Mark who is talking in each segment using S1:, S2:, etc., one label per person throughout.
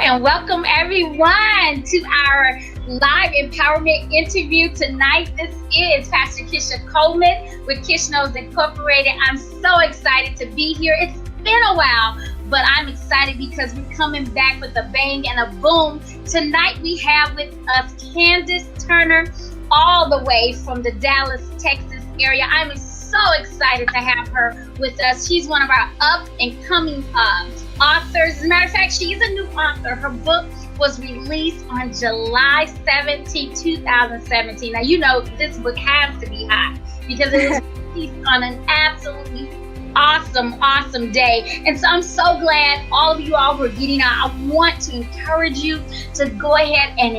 S1: and welcome everyone to our live empowerment interview tonight. This is Pastor Kisia Coleman with Kishnos Incorporated. I'm so excited to be here. It's been a while, but I'm excited because we're coming back with a bang and a boom. Tonight we have with us Candice Turner, all the way from the Dallas, Texas area. I'm so excited to have her with us. She's one of our up and coming authors. As a matter of fact, she's a new author. Her book was released on July 17, 2017. Now, you know this book has to be hot because it was released on an absolutely awesome day. And so I'm so glad all of you all who are getting out. I want to encourage you to go ahead and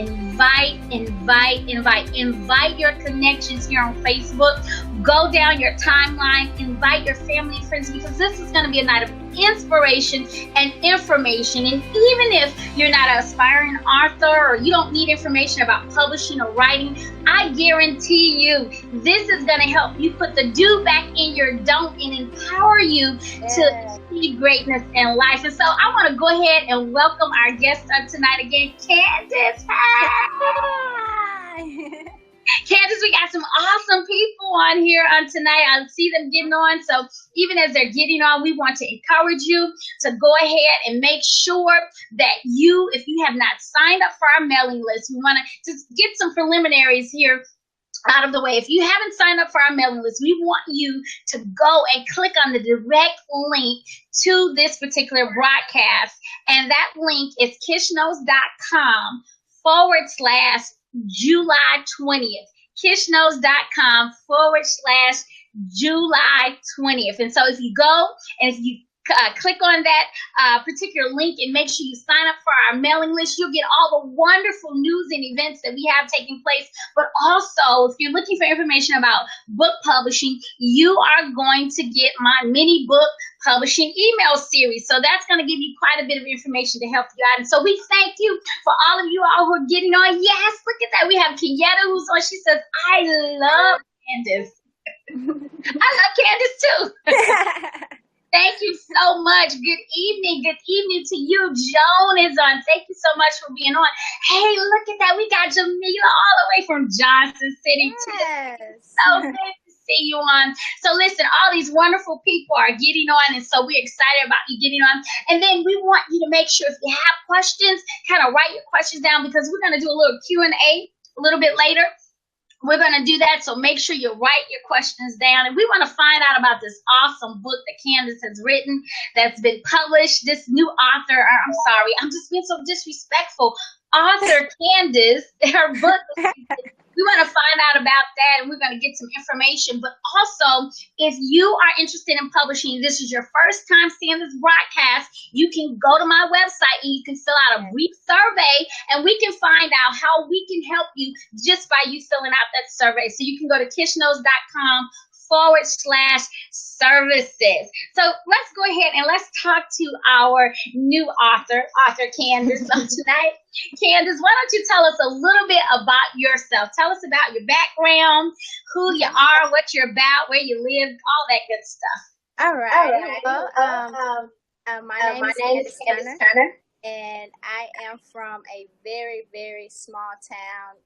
S1: invite your connections here on Facebook. Go down your timeline, invite your family and friends, because this is going to be a night of inspiration and information. And even if you're not an aspiring author or you don't need information about publishing or writing, I guarantee you this is going to help you put the do back in your don't and empower you to achieve greatness in life. And so I want to go ahead and welcome our guest tonight again, Candice. Hi. Candice, we got some awesome people on here tonight. I see them getting on. So even as they're getting on, we want to encourage you to go ahead and make sure that you, if you have not signed up for our mailing list, we want to just get some preliminaries here out of the way. If you haven't signed up for our mailing list, we want you to go and click on the direct link to this particular broadcast. And that link is kishnos.com/July 20th. kishnos.com/July 20th. And so if you go and if you click on that particular link and make sure you sign up for our mailing list, you'll get all the wonderful news and events that we have taking place. But also, if you're looking for information about book publishing, you are going to get my mini book publishing email series. So that's going to give you quite a bit of information to help you out. And so we thank you for all of you all who are getting on. Yes, look at that. We have Kisia who's on. She says, I love Candice. I love Candice too. Thank you so much. Good evening. Good evening to you. Joan is on. Thank you so much for being on. Hey, look at that. We got Jamila all the way from Johnson City. Yes. So good to see you on. So listen, all these wonderful people are getting on, and so we're excited about you getting on. And then we want you to make sure if you have questions, kind of write your questions down, because we're going to do a little Q&A a little bit later. We're going to do that, so make sure you write your questions down. And we want to find out about this awesome book that Candice has written that's been published. This new author, I'm sorry, I'm just being so disrespectful. Author Candice, her book, we want to find out about that, and we're going to get some information. But also, if you are interested in publishing, this is your first time seeing this broadcast, you can go to my website and you can fill out a brief survey, and we can find out how we can help you just by you filling out that survey. So you can go to kishnos.com/services. So let's go ahead and let's talk to our new author Candice tonight. Candice, why don't you tell us a little bit about yourself? Tell us about your background, who you are, what you're about, where you live, all that good stuff.
S2: All right. Well, my name is Candice Turner, and I am from a very, very small town,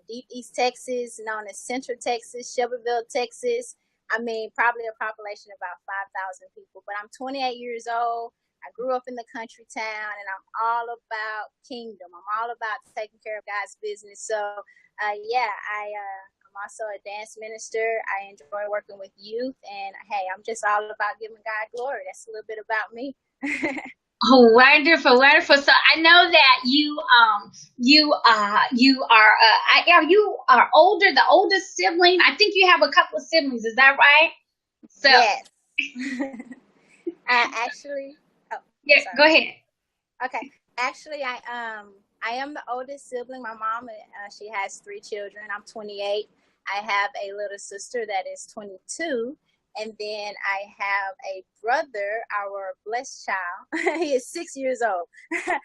S2: deep East Texas, known as Central Texas, Shelbyville, Texas. I mean, probably a population of about 5,000 people, but I'm 28 years old. I grew up in the country town, and I'm all about kingdom. I'm all about taking care of God's business. So, I'm also a dance minister. I enjoy working with youth, and hey, I'm just all about giving God glory. That's a little bit about me.
S1: Oh, wonderful. So I know that you are older, the oldest sibling. I think you have a couple of siblings. Is that right? So,
S2: yes.
S1: Go ahead.
S2: Okay. Actually, I am the oldest sibling. My mom, she has 3 children. I'm 28. I have a little sister that is 22. And then I have a brother, our blessed child. He is 6 years old. So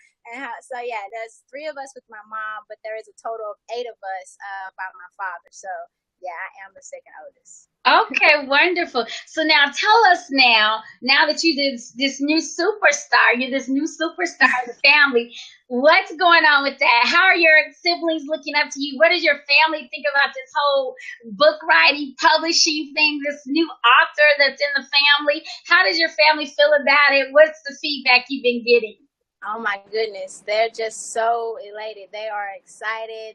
S2: there's 3 of us with my mom, but there is a total of 8 of us by my father. So yeah, I am the second oldest.
S1: Okay, wonderful. So now tell us now that you're this new superstar, of the family, What's going on with that? How are your siblings looking up to you? What does your family think about this whole book writing, publishing thing, this new author that's in the family? How does your family feel about it? What's the feedback you've been getting?
S2: Oh my goodness, they're just so elated. They are excited.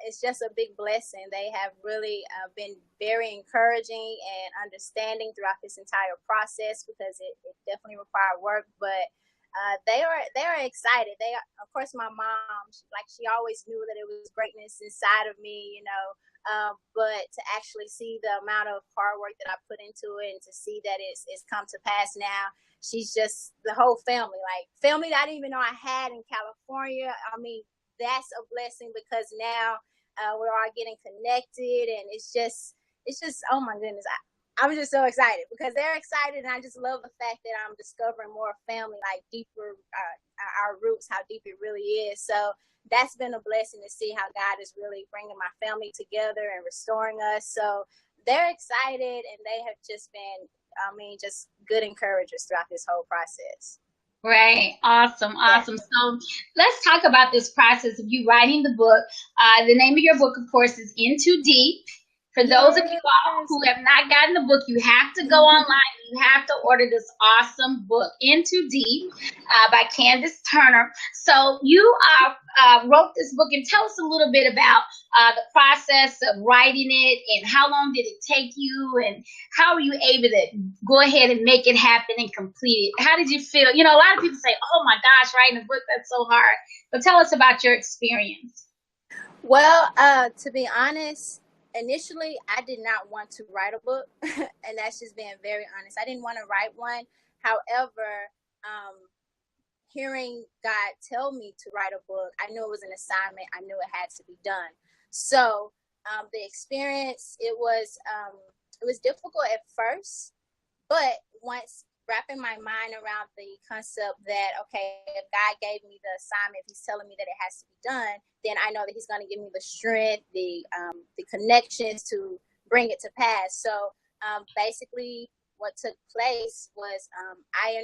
S2: It's just a big blessing. They have really been very encouraging and understanding throughout this entire process, because it definitely required work, but they are excited. Of course, my mom, she always knew that it was greatness inside of me, but to actually see the amount of hard work that I put into it, and to see that it's come to pass now, she's just the whole family, like family that I didn't even know I had in California. I mean, that's a blessing, because now we're all getting connected, and it's just oh my goodness, I'm just so excited because they're excited, and I just love the fact that I'm discovering more family, like deeper, our roots, how deep it really is. So that's been a blessing to see how God is really bringing my family together and restoring us. So they're excited, and they have just been, just good encouragers throughout this whole process.
S1: Right. Awesome.
S2: Yeah.
S1: Awesome. So let's talk about this process of you writing the book. The name of your book, of course, is In Too Deep. For those of you all
S2: Yes.
S1: who have not gotten the book, you have to go online. You have to order this awesome book, In Too Deep, by Candice Turner. So you wrote this book, and tell us a little bit about the process of writing it, and how long did it take you, and how were you able to go ahead and make it happen and complete it? How did you feel? You know, a lot of people say, oh my gosh, writing a book, that's so hard. But tell us about your experience.
S2: Well, to be honest, initially I did not want to write a book, and that's just being very honest. I didn't want to write one. However, um, hearing God tell me to write a book, I knew it was an assignment. I knew it had to be done. So the experience, it was difficult at first, but once wrapping my mind around the concept that, okay, if God gave me the assignment, if he's telling me that it has to be done, then I know that he's going to give me the strength, the connections to bring it to pass. So basically what took place was, I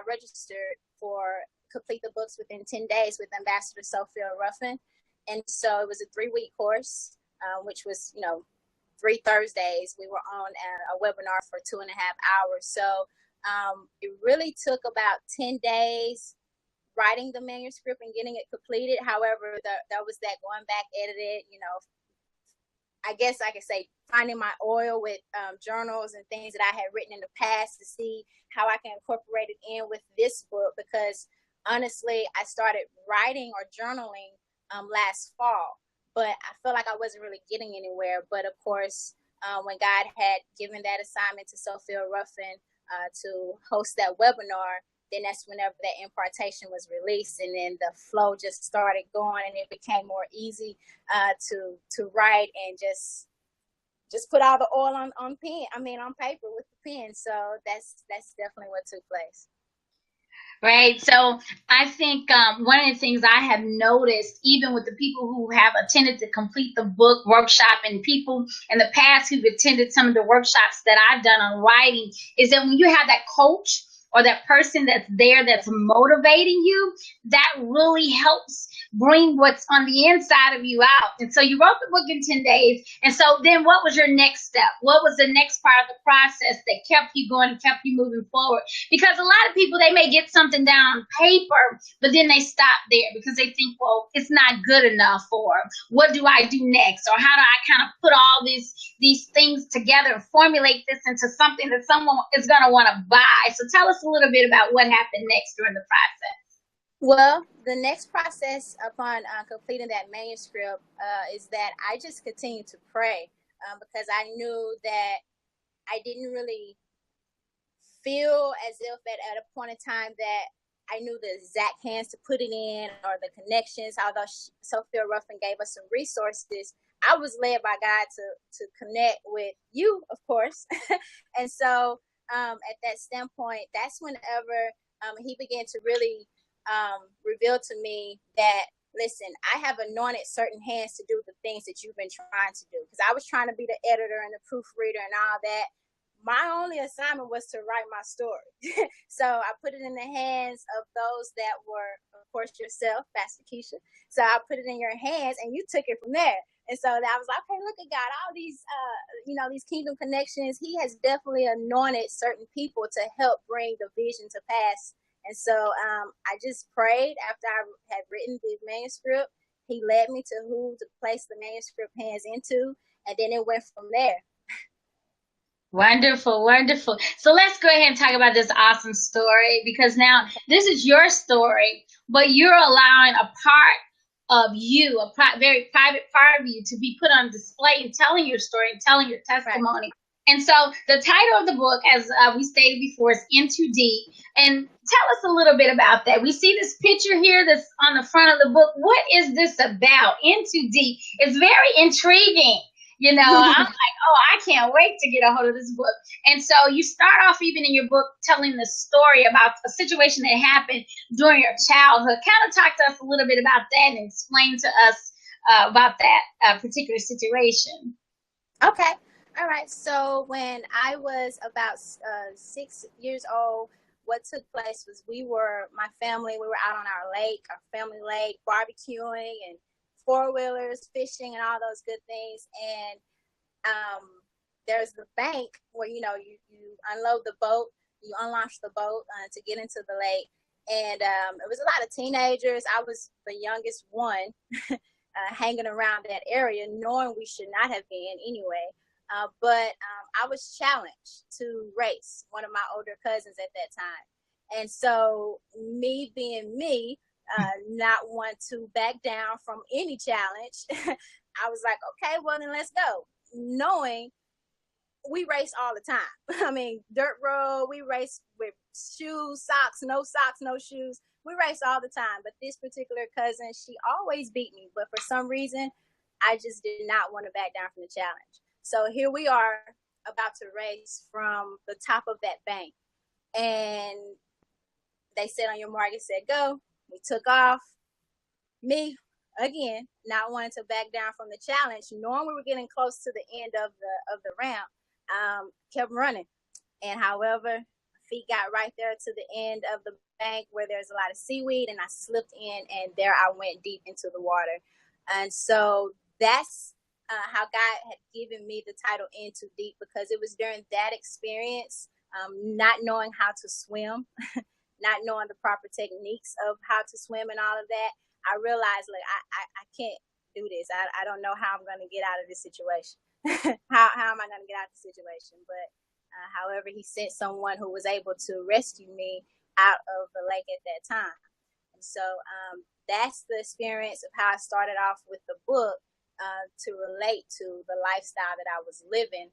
S2: registered for Complete the Books Within 10 Days with Ambassador Sophia Ruffin. And so it was a 3-week course, which was, 3 Thursdays. We were on a webinar for 2.5 hours. So it really took about 10 days writing the manuscript and getting it completed. However, there was that going back, edited, I guess I could say finding my oil with journals and things that I had written in the past to see how I can incorporate it in with this book. Because honestly, I started writing or journaling last fall, but I felt like I wasn't really getting anywhere. But of course, when God had given that assignment to Sophia Ruffin to host that webinar, then that's whenever that impartation was released, and then the flow just started going, and it became more easy to write and just put all the oil on paper with the pen. So that's definitely what took place.
S1: Right. So I think one of the things I have noticed, even with the people who have attended to complete the book workshop, and people in the past who've attended some of the workshops that I've done on writing, is that when you have that coach or that person that's there that's motivating you, that really helps bring what's on the inside of you out. And so you wrote the book in 10 days. And so then what was your next step? What was the next part of the process that kept you going and kept you moving forward? Because a lot of people, they may get something down on paper, but then they stop there because they think, well, it's not good enough, or what do I do next? Or how do I kind of put all these things together and formulate this into something that someone is going to want to buy? So tell us a little bit about what happened next during the process.
S2: Well, the next process upon completing that manuscript is that I just continued to pray, because I knew that I didn't really feel as if at a point in time that I knew the exact hands to put it in, or the connections. Although Sophia Ruffin gave us some resources, I was led by God to connect with you, of course. And so at that standpoint, that's whenever he began to really reveal to me that, listen, I have anointed certain hands to do the things that you've been trying to do. Because I was trying to be the editor and the proofreader and all that. my only assignment was to write my story. So I put it in the hands of those that were, of course, yourself, Pastor Kisia. So I put it in your hands, and you took it from there. And so I was like, okay, look at God, all these, these kingdom connections. He has definitely anointed certain people to help bring the vision to pass. And so I just prayed after I had written the manuscript. He led me to who to place the manuscript hands into, and then it went from there.
S1: Wonderful, wonderful. So let's go ahead and talk about this awesome story, because now this is your story, but you're allowing a part of you, very private part of you, to be put on display and telling your story and telling your testimony. Right. And so the title of the book, as we stated before, is In Too Deep. And tell us a little bit about that. We see this picture here that's on the front of the book. What is this about? In Too Deep. It's very intriguing. I'm like, oh, I can't wait to get a hold of this book. And so you start off even in your book telling the story about a situation that happened during your childhood. Kind of talk to us a little bit about that and explain to us about that particular situation.
S2: Okay. All right. So when I was about 6 years old, what took place was we were out on our family lake, barbecuing and four-wheelers, fishing, and all those good things. And there's the bank where, you unload the boat, you unlaunch the boat to get into the lake. And it was a lot of teenagers. I was the youngest one hanging around that area, knowing we should not have been anyway. But I was challenged to race one of my older cousins at that time. And so me being me, not want to back down from any challenge, I was like, okay, well then let's go. Knowing we race all the time. I mean, dirt road, we race with shoes, socks, no shoes. We race all the time. But this particular cousin, she always beat me. But for some reason, I just did not want to back down from the challenge. So here we are about to race from the top of that bank. And they said, on your mark, it said go. We took off. Me, again, not wanting to back down from the challenge, knowing we were getting close to the end of the ramp, kept running. And however, feet got right there to the end of the bank where there's a lot of seaweed, and I slipped in, and there I went deep into the water. And so that's how God had given me the title In Too Deep, because it was during that experience, not knowing how to swim, not knowing the proper techniques of how to swim and all of that, I realized, like, I can't do this. I don't know how I'm going to get out of this situation. How am I going to get out of the situation? But however, he sent someone who was able to rescue me out of the lake at that time. And so that's the experience of how I started off with the book, to relate to the lifestyle that I was living,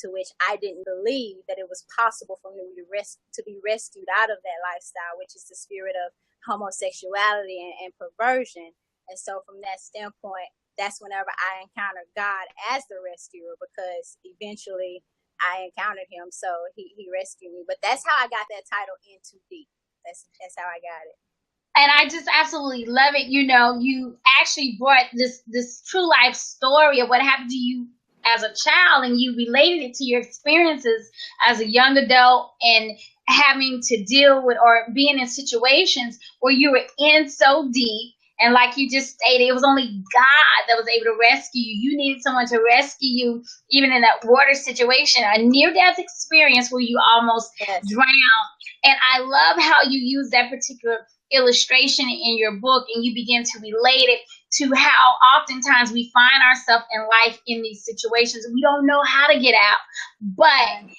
S2: to which I didn't believe that it was possible for me to be rescued out of that lifestyle, which is the spirit of homosexuality and perversion. And so from that standpoint, that's whenever I encountered God as the rescuer, because eventually I encountered him. So he rescued me. But that's how I got that title, In Too Deep. That's how I got it.
S1: And I just absolutely love it. You actually brought this true life story of what happened to you as a child, and you related it to your experiences as a young adult and having to deal with or being in situations where you were in so deep. And like you just stated, it was only God that was able to rescue you. You needed someone to rescue you, even in that water situation, a near-death experience where you almost drowned. And I love how you use that particular illustration in your book, and you begin to relate it to how oftentimes we find ourselves in life in these situations. We don't know how to get out. But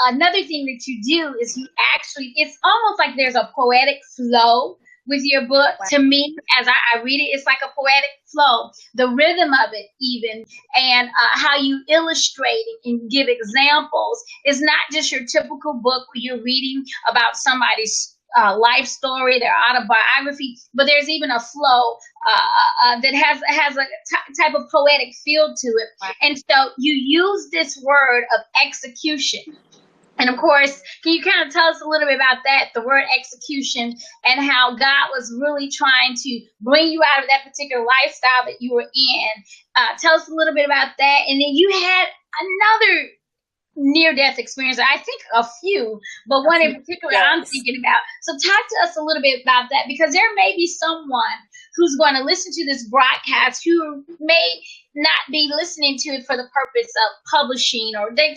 S1: another thing that you do is it's almost like there's a poetic flow with your book. To me, as I read it, it's like a poetic flow, the rhythm of it even, and how you illustrate and give examples. It's not just your typical book where you're reading about somebody's life story, their autobiography, but there's even a flow that has a type of poetic feel to it. And so you use this word of execution. And of course, can you kind of tell us a little bit about that, the word execution, and how God was really trying to bring you out of that particular lifestyle that you were in? Tell us a little bit about that. And then you had another near-death experience. I think a few, but one in particular I'm
S2: Yes.
S1: thinking about. So talk to us a little bit about that, because there may be someone who's going to listen to this broadcast who may not be listening to it for the purpose of publishing, or they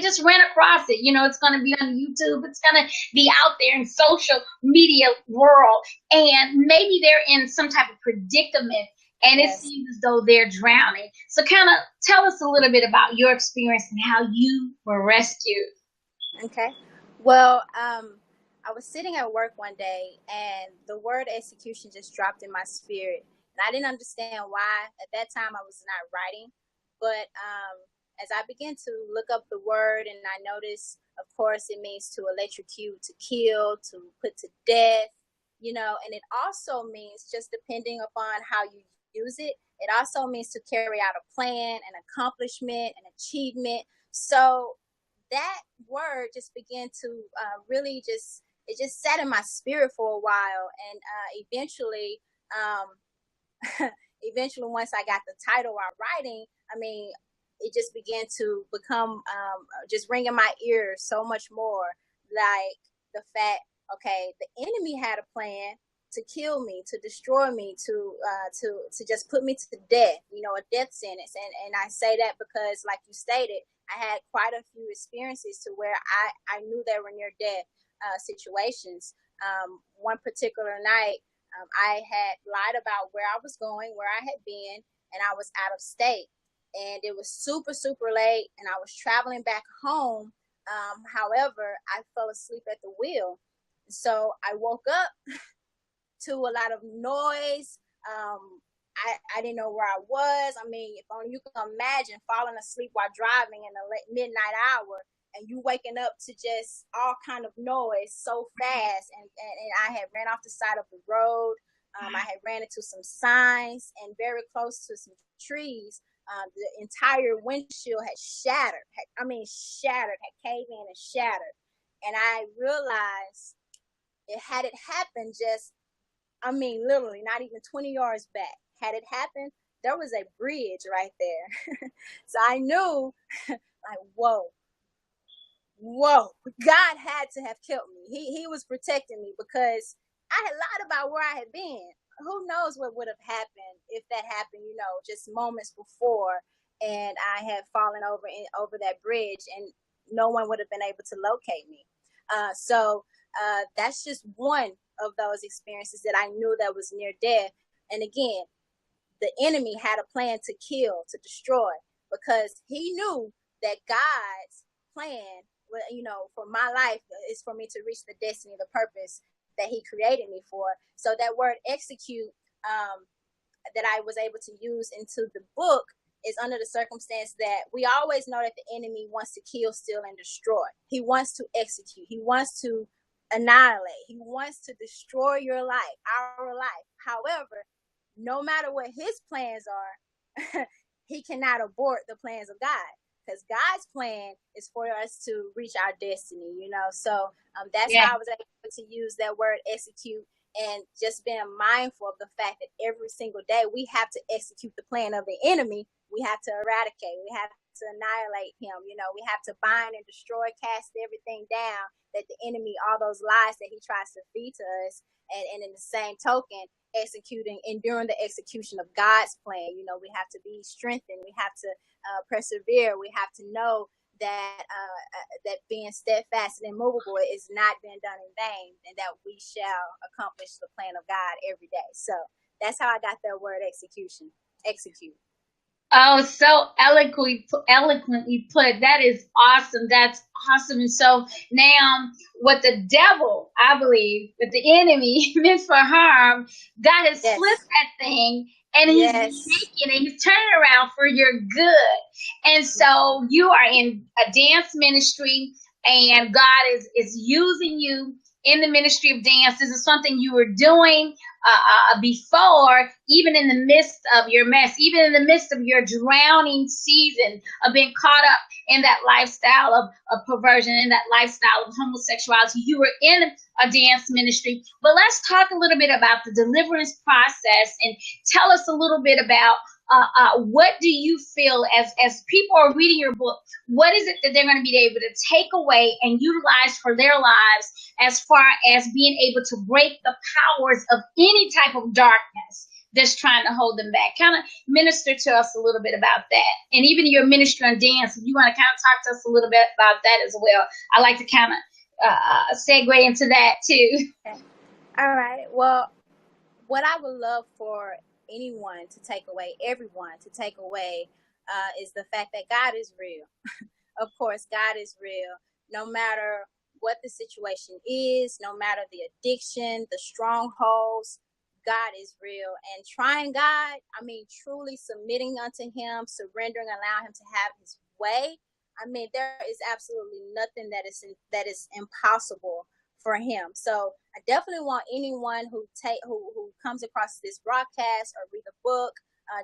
S1: just ran across it. You know, it's going to be on YouTube. It's going to be out there in social media world. And maybe they're in some type of predicament and it seems as though they're drowning. So kind of tell us a little bit about your experience and how you were rescued.
S2: Okay. Well, I was sitting at work one day and the word execution just dropped in my spirit. And I didn't understand why. At that time, I was not writing. But as I began to look up the word, and I noticed, of course, it means to electrocute, to kill, to put to death, you know, and it also means, just depending upon how you use it, it also means to carry out a plan, an accomplishment, an achievement. So that word just began to really it just sat in my spirit for a while. And eventually once I got the title while writing, I mean, it just began to become just ring in my ears so much more, like the fact, okay, the enemy had a plan to kill me, to destroy me, to just put me to death, you know, a death sentence. And I say that because, like you stated, I had quite a few experiences to where I knew they were near death situations. One particular night, I had lied about where I was going, where I had been, and I was out of state. And it was super, super late, and I was traveling back home. However, I fell asleep at the wheel. So I woke up to a lot of noise. I didn't know where I was. I mean, if only you can imagine falling asleep while driving in the midnight hour, and you waking up to just all kind of noise so fast. And I had ran off the side of the road. I had ran into some signs and very close to some trees. The entire windshield had shattered. Had caved in and shattered. And I realized had it happened just, I mean, literally not even 20 yards back. Had it happened, there was a bridge right there. So I knew, like, whoa, God had to have killed me. He was protecting me, because I had lied about where I had been. Who knows what would have happened if that happened, you know, just moments before, and I had fallen over that bridge, and no one would have been able to locate me. So that's just one of those experiences that I knew that was near death. And again, the enemy had a plan to kill, to destroy, because he knew that God's plan, you know, for my life is for me to reach the destiny, the purpose that he created me for. So that word execute that I was able to use into the book is under the circumstance that we always know that the enemy wants to kill, steal, and destroy. He wants to execute. He wants to annihilate. He wants to destroy your life, our life. However, no matter what his plans are, he cannot abort the plans of God, because God's plan is for us to reach our destiny, you know. So that's how I was able to use that word execute, and just being mindful of the fact that every single day we have to execute the plan of the enemy. We have to eradicate. We have to annihilate him. You know, we have to bind and destroy, cast everything down that the enemy, all those lies that he tries to feed to us. And in the same token, enduring the execution of God's plan. You know, we have to be strengthened. We have to persevere. We have to know that that being steadfast and immovable is not being done in vain, and that we shall accomplish the plan of God every day. So that's how I got that word execute.
S1: Oh, so eloquently put. That is awesome. That's awesome. And so now, what the devil, I believe, that the enemy meant for harm, God has flipped that thing, and he's making it, he's turning around for your good. And so you are in a dance ministry, and God is using you in the ministry of dance. This is something you were doing before, even in the midst of your mess, even in the midst of your drowning season of being caught up in that lifestyle of perversion, in that lifestyle of homosexuality. You were in a dance ministry. But let's talk a little bit about the deliverance process, and tell us a little bit about what do you feel as people are reading your book? What is it that they're going to be able to take away and utilize for their lives as far as being able to break the powers of any type of darkness that's trying to hold them back? Kind of minister to us a little bit about that. And even your ministry on dance, if you want to kind of talk to us a little bit about that as well. I like to kind of segue into that too.
S2: Okay. All right. Well, what I would love for anyone to take away, everyone to take away, is the fact that God is real. Of course, God is real. No matter what the situation is, no matter the addiction, the strongholds, God is real. And trying God, I mean, truly submitting unto him, surrendering, allowing him to have his way. I mean, there is absolutely nothing that is impossible for him. So I definitely want anyone who comes across this broadcast or read the book,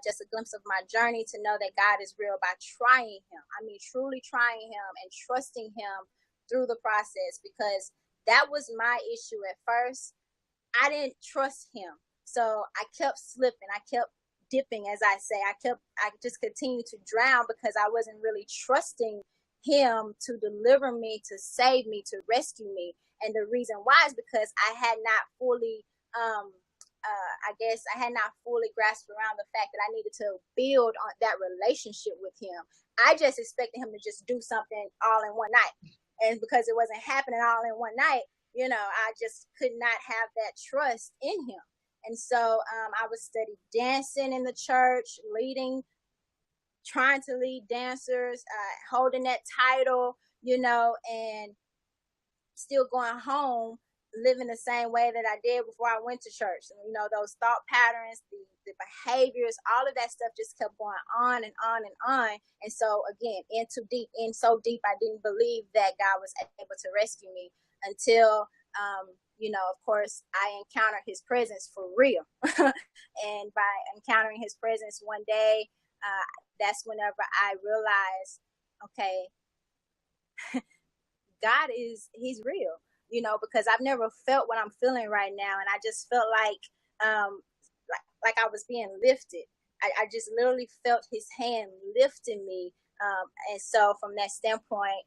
S2: just a glimpse of my journey, to know that God is real by trying him. I mean, truly trying him and trusting him through the process, because that was my issue at first. I didn't trust him. So I kept slipping. I kept dipping, as I say. I just continued to drown because I wasn't really trusting him to deliver me, to save me, to rescue me. And the reason why is because I had not fully, I had not fully grasped around the fact that I needed to build on that relationship with him. I just expected him to just do something all in one night. And because it wasn't happening all in one night, I just could not have that trust in him. And so I would study dancing in the church, trying to lead dancers, holding that title, and still going home, living the same way that I did before I went to church. And, those thought patterns, the behaviors, all of that stuff just kept going on and on and on. And so, again, in so deep, I didn't believe that God was able to rescue me until, of course, I encountered his presence for real. And by encountering his presence one day, that's whenever I realized, okay, God he's real, because I've never felt what I'm feeling right now. And I just felt like I was being lifted. I just literally felt his hand lifting me. And so from that standpoint,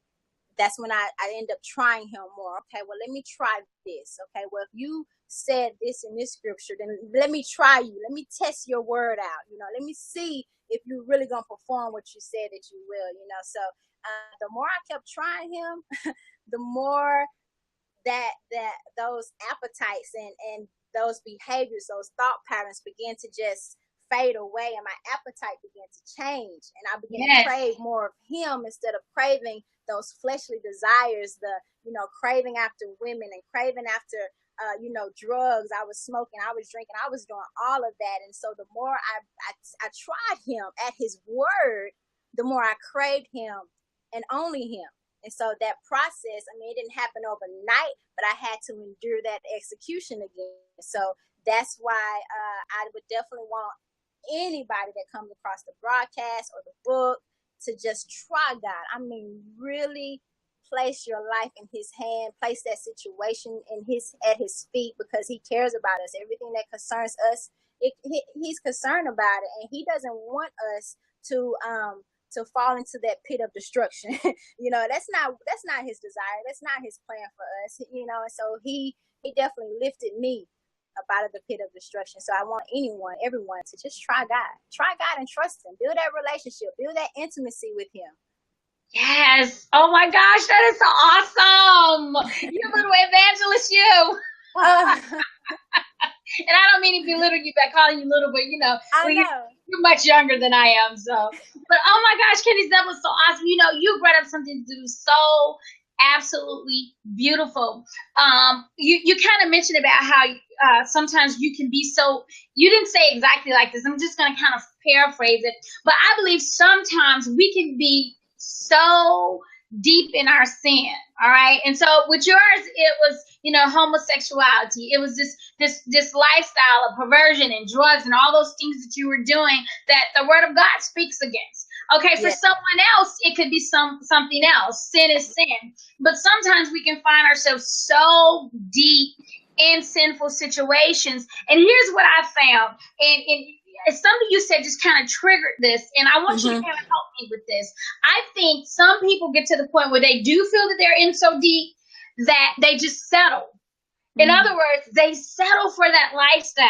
S2: that's when I end up trying him more. Okay, well, let me try this. Okay, well, if you said this in this scripture, then let me try you. Let me test your word out. Let me see if you're really going to perform what you said that you will, So the more I kept trying him, the more that those appetites and those behaviors, those thought patterns began to just fade away, and my appetite began to change, and I began to crave more of him instead of craving those fleshly desires, the craving after women and craving after drugs. I was smoking, I was drinking, I was doing all of that. And so the more I tried him at his word, the more I craved him and only him. And so that process, I mean, it didn't happen overnight, but I had to endure that execution again. So that's why I would definitely want anybody that comes across the broadcast or the book to just try God. I mean, really place your life in his hand, place that situation at his feet, because he cares about us. Everything that concerns us, he's concerned about it, and he doesn't want us to fall into that pit of destruction. That's not his desire. That's not his plan for us. And so he definitely lifted me up out of the pit of destruction. So I want everyone to just try God and trust him. Build that relationship, build that intimacy with him.
S1: Yes. Oh my gosh, that is so awesome. You little evangelist, you. And I don't mean to belittle you by calling you little, but you're much younger than I am. So, but oh my gosh, Candice, that was so awesome. You brought up something to do so absolutely beautiful. You kind of mentioned about how sometimes you can be so. You didn't say exactly like this. I'm just going to kind of paraphrase it, but I believe sometimes we can be so deep in our sin. All right. And so with yours, it was, homosexuality. It was this lifestyle of perversion and drugs and all those things that you were doing that the word of God speaks against. Okay. For someone else, it could be something else. Sin is sin. But sometimes we can find ourselves so deep in sinful situations. And here's what I found. And something you said just kind of triggered this, and I want you to kind of help me with this. I think some people get to the point where they do feel that they're in so deep that they just settle. In other words, they settle for that lifestyle.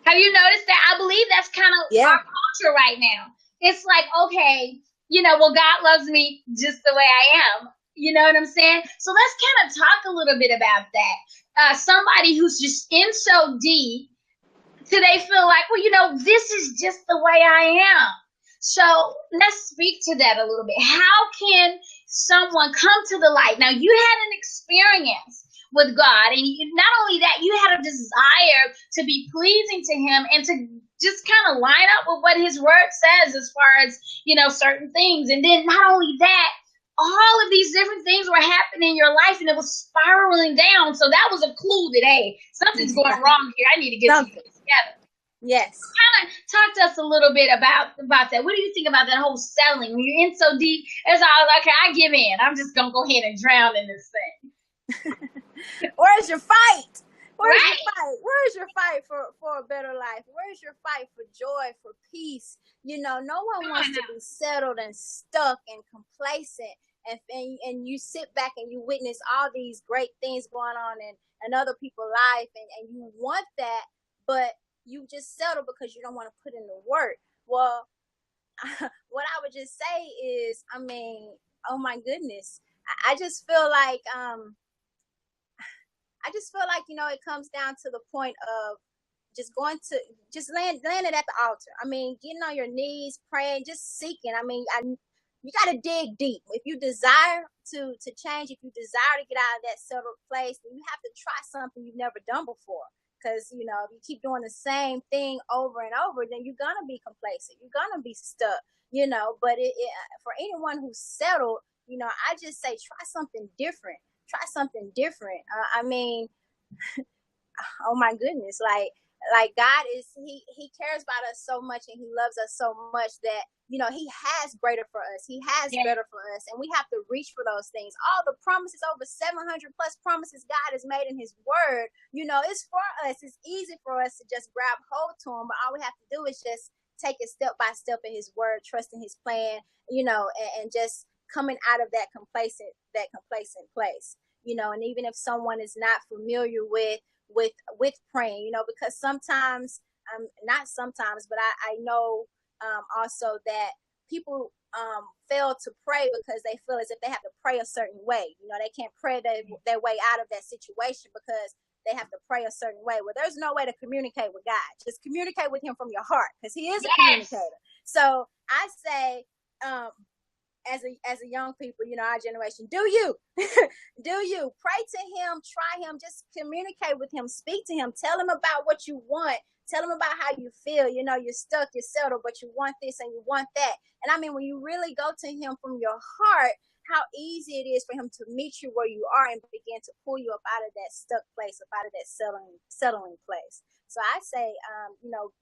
S1: Have you noticed that? I believe that's kind of our culture right now. It's like, okay, well, God loves me just the way I am. You know what I'm saying? So let's kind of talk a little bit about that. Somebody who's just in so deep, do they feel like, well, this is just the way I am. So let's speak to that a little bit. How can someone come to the light? Now, you had an experience with God, and not only that, you had a desire to be pleasing to him and to just kind of line up with what his word says as far as, certain things. And then not only that, all of these different things were happening in your life, and it was spiraling down. So that was a clue that, hey, something's going wrong here. I need to get some things together.
S2: Yes.
S1: Kind of talk to us a little bit about that. What do you think about that whole settling? When you're in so deep, it's all like, okay, I give in. I'm just going to go ahead and drown in this thing.
S2: Where's your fight? Where's your fight? Where's your fight for a better life? Where's your fight for joy, for peace? No one wants to be settled and stuck and complacent. And you sit back and you witness all these great things going on in other people's life, and you want that, but you just settle because you don't want to put in the work. Well, what I would just say is, oh my goodness, I just feel like it comes down to the point of just landing at the altar. Getting on your knees, praying, just seeking. You got to dig deep. If you desire to change, if you desire to get out of that settled place, then you have to try something you've never done before. Because, if you keep doing the same thing over and over, then you're going to be complacent. You're going to be stuck, But for anyone who's settled, I just say try something different. Try something different. Oh my goodness, like God he cares about us so much, and he loves us so much that he has greater for us. He has better for us, and we have to reach for those things. All the promises, over 700 plus promises God has made in his word, it's for us. It's easy for us to just grab hold to him, but all we have to do is just take it step by step in his word, trusting his plan, and just coming out of that complacent place. And even if someone is not familiar with praying, because sometimes, not sometimes, but I know also that people fail to pray because they feel as if they have to pray a certain way. They can't pray their way out of that situation because they have to pray a certain way. Well, there's no way to communicate with God. Just communicate with him from your heart, because he is a communicator. So I say, as a young people, our generation, do you pray to him, try him, just communicate with him, speak to him, tell him about what you want, tell him about how you feel. You're stuck, you're settled, but you want this and you want that. And when you really go to him from your heart, how easy it is for him to meet you where you are and begin to pull you up out of that stuck place, up out of that settling place. So I say,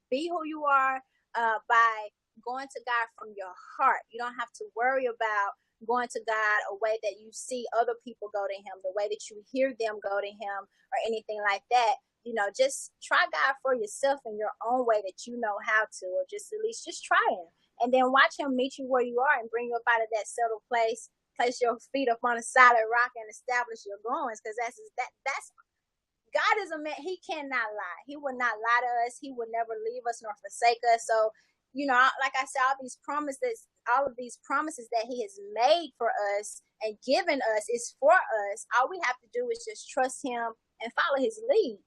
S2: be who you are by going to God from your heart. You don't have to worry about going to God a way that you see other people go to him, the way that you hear them go to him, or anything like that. Just try God for yourself in your own way that you know how to, or just at least just try him. And then watch him meet you where you are and bring you up out of that settled place, place your feet up on a solid rock and establish your goings, because that's God is a man. He cannot lie. He will not lie to us. He will never leave us nor forsake us. So like I said, all of these promises that he has made for us and given us is for us. All we have to do is just trust him and follow his lead.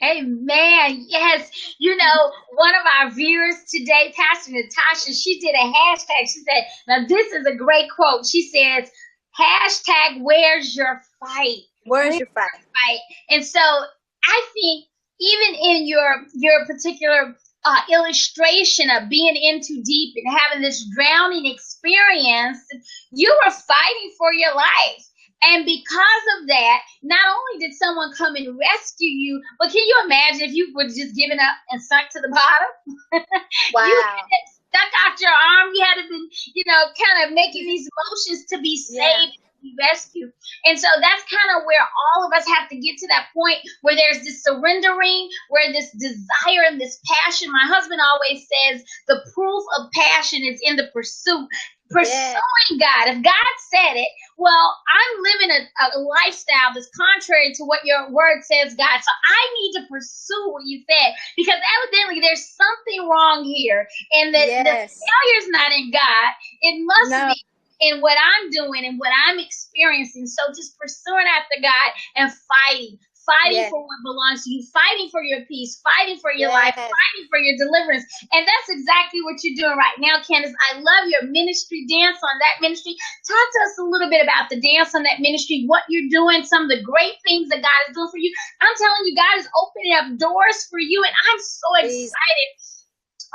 S1: Amen. Yes. One of our viewers today, Pastor Natasha, she did a hashtag. She said, now this is a great quote. She says, hashtag, where's your fight?
S2: Where's your fight?
S1: And so I think even in your particular illustration of being in too deep and having this drowning experience, you were fighting for your life. And because of that, not only did someone come and rescue you, but can you imagine if you were just giving up and sunk to the bottom?
S2: Wow.
S1: You had to stuck out your arm. You had to been, kind of making these motions to be saved. be rescued. And so that's kind of where all of us have to get to that point where there's this surrendering, where this desire and this passion. My husband always says the proof of passion is in the pursuit. Pursuing God. If God said it, well, I'm living a lifestyle that's contrary to what your word says, God. So I need to pursue what you said, because evidently there's something wrong here, and that the failure's not in God. It must be in what I'm doing and what I'm experiencing. So just pursuing after God and fighting for what belongs to you, fighting for your peace, fighting for your life, fighting for your deliverance. And that's exactly what you're doing right now, Candice. I love your ministry, dance on that ministry. Talk to us a little bit about the dance on that ministry, what you're doing, some of the great things that God is doing for you. I'm telling you, God is opening up doors for you, and I'm so excited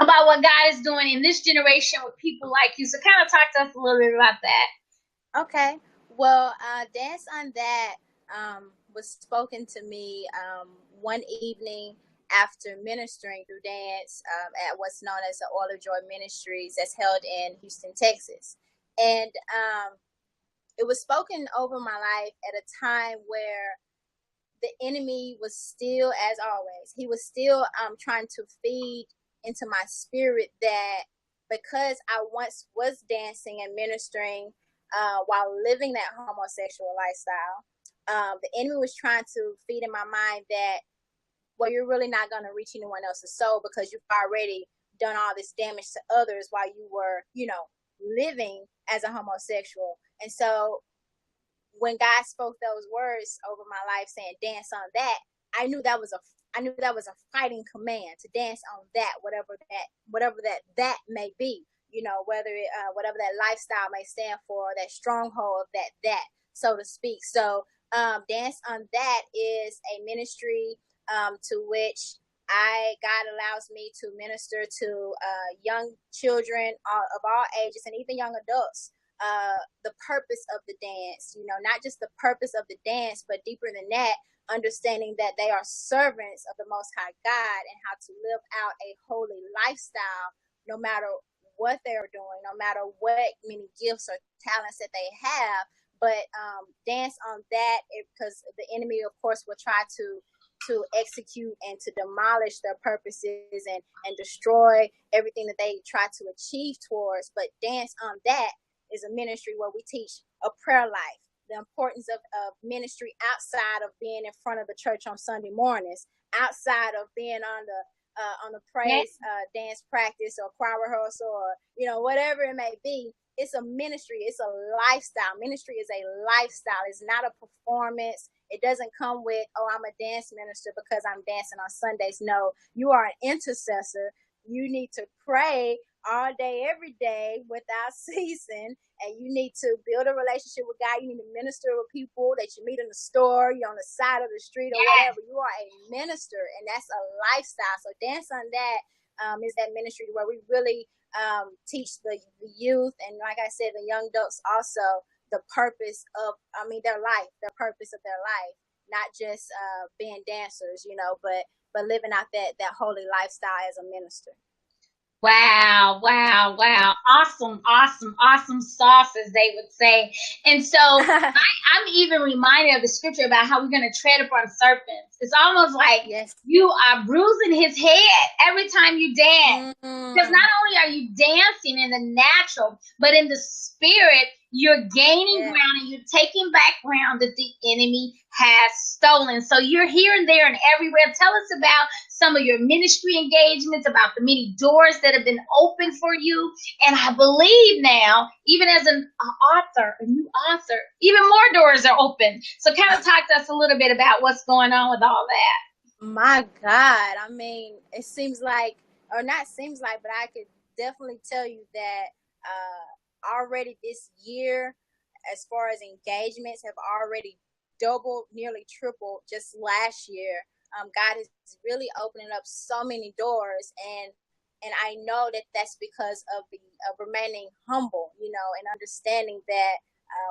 S1: about what God is doing in this generation with people like you. So kind of talk to us a little bit about that.
S2: Okay. Well, dance on that was spoken to me one evening after ministering through dance at what's known as the Oil of Joy Ministries that's held in Houston, Texas. And it was spoken over my life at a time where the enemy was still, as always, he was still trying to feed into my spirit that because I once was dancing and ministering while living that homosexual lifestyle, the enemy was trying to feed in my mind that, well, you're really not going to reach anyone else's soul because you've already done all this damage to others while you were, living as a homosexual. And so when God spoke those words over my life saying, dance on that, I knew that was a fighting command to dance on that, whatever that may be, whatever that lifestyle may stand for, that stronghold, that, so to speak. So dance on that is a ministry to which God allows me to minister to young children of all ages and even young adults. The purpose of the dance, not just the purpose of the dance, but deeper than that, understanding that they are servants of the Most High God and how to live out a holy lifestyle, no matter what they're doing, no matter what many gifts or talents that they have. But dance on that, because the enemy, of course, will try to execute and to demolish their purposes and destroy everything that they try to achieve towards. But dance on that is a ministry where we teach a prayer life, the importance of ministry outside of being in front of the church on Sunday mornings, outside of being on the praise dance practice or choir rehearsal or whatever it may be. It's a ministry. It's a lifestyle. Ministry is a lifestyle. It's not a performance. It doesn't come with, oh, I'm a dance minister because I'm dancing on Sundays. No, you are an intercessor. You need to pray all day, every day without ceasing. And you need to build a relationship with God. You need to minister with people that you meet in the store, you're on the side of the street or whatever. You are a minister, and that's a lifestyle. So dance on that is that ministry where we really teach the youth, and like I said, the young adults also, the purpose of, their life, the purpose of their life, not just being dancers, but living out that holy lifestyle as a minister.
S1: Wow. Awesome sauce, as they would say. And so I'm even reminded of the scripture about how we're going to tread upon serpents. It's almost like you are bruising his head every time you dance. Because not only are you dancing in the natural, but in the spirit, you're gaining ground and you're taking back ground that the enemy has stolen. So you're here and there and everywhere. Tell us about some of your ministry engagements, about the many doors that have been opened for you. And I believe now, even as a new author, even more doors are open. So kind of talk to us a little bit about what's going on with all that.
S2: My God. It seems like, or not seems like, but I could definitely tell you that already this year, as far as engagements, have already doubled, nearly tripled just last year. God is really opening up so many doors, and I know that that's because of remaining humble, and understanding that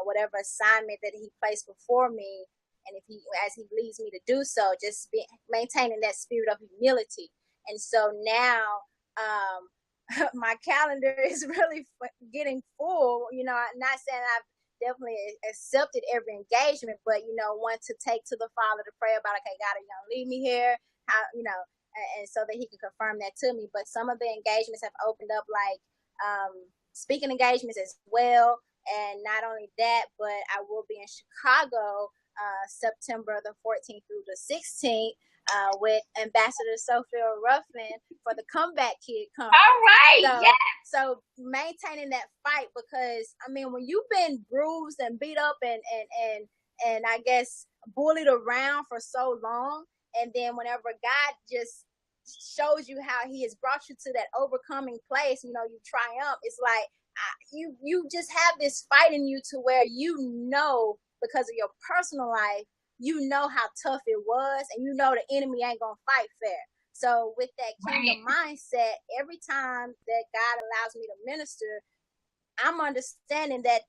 S2: whatever assignment that He placed before me, and as He leads me to do so, just maintaining that spirit of humility. And so now, my calendar is really getting full. Not saying I've definitely accepted every engagement, but, you know, want to take to the Father to pray about, okay, God, you know, lead me here, how, you know, and so that he can confirm that to me. But some of the engagements have opened up, like speaking engagements as well. And not only that, but I will be in Chicago September the 14th through the 16th with Ambassador Sophia Ruffin for the Comeback Kid Conference.
S1: All right,
S2: So maintaining that fight, because I mean, when you've been bruised and beat up and I guess bullied around for so long, and then whenever God just shows you how he has brought you to that overcoming place, you know, you triumph. It's like you just have this fight in you to where, you know, because of your personal life, you know how tough it was, and you know the enemy ain't gonna fight fair. So with that kingdom mindset, every time that God allows me to minister, I'm understanding that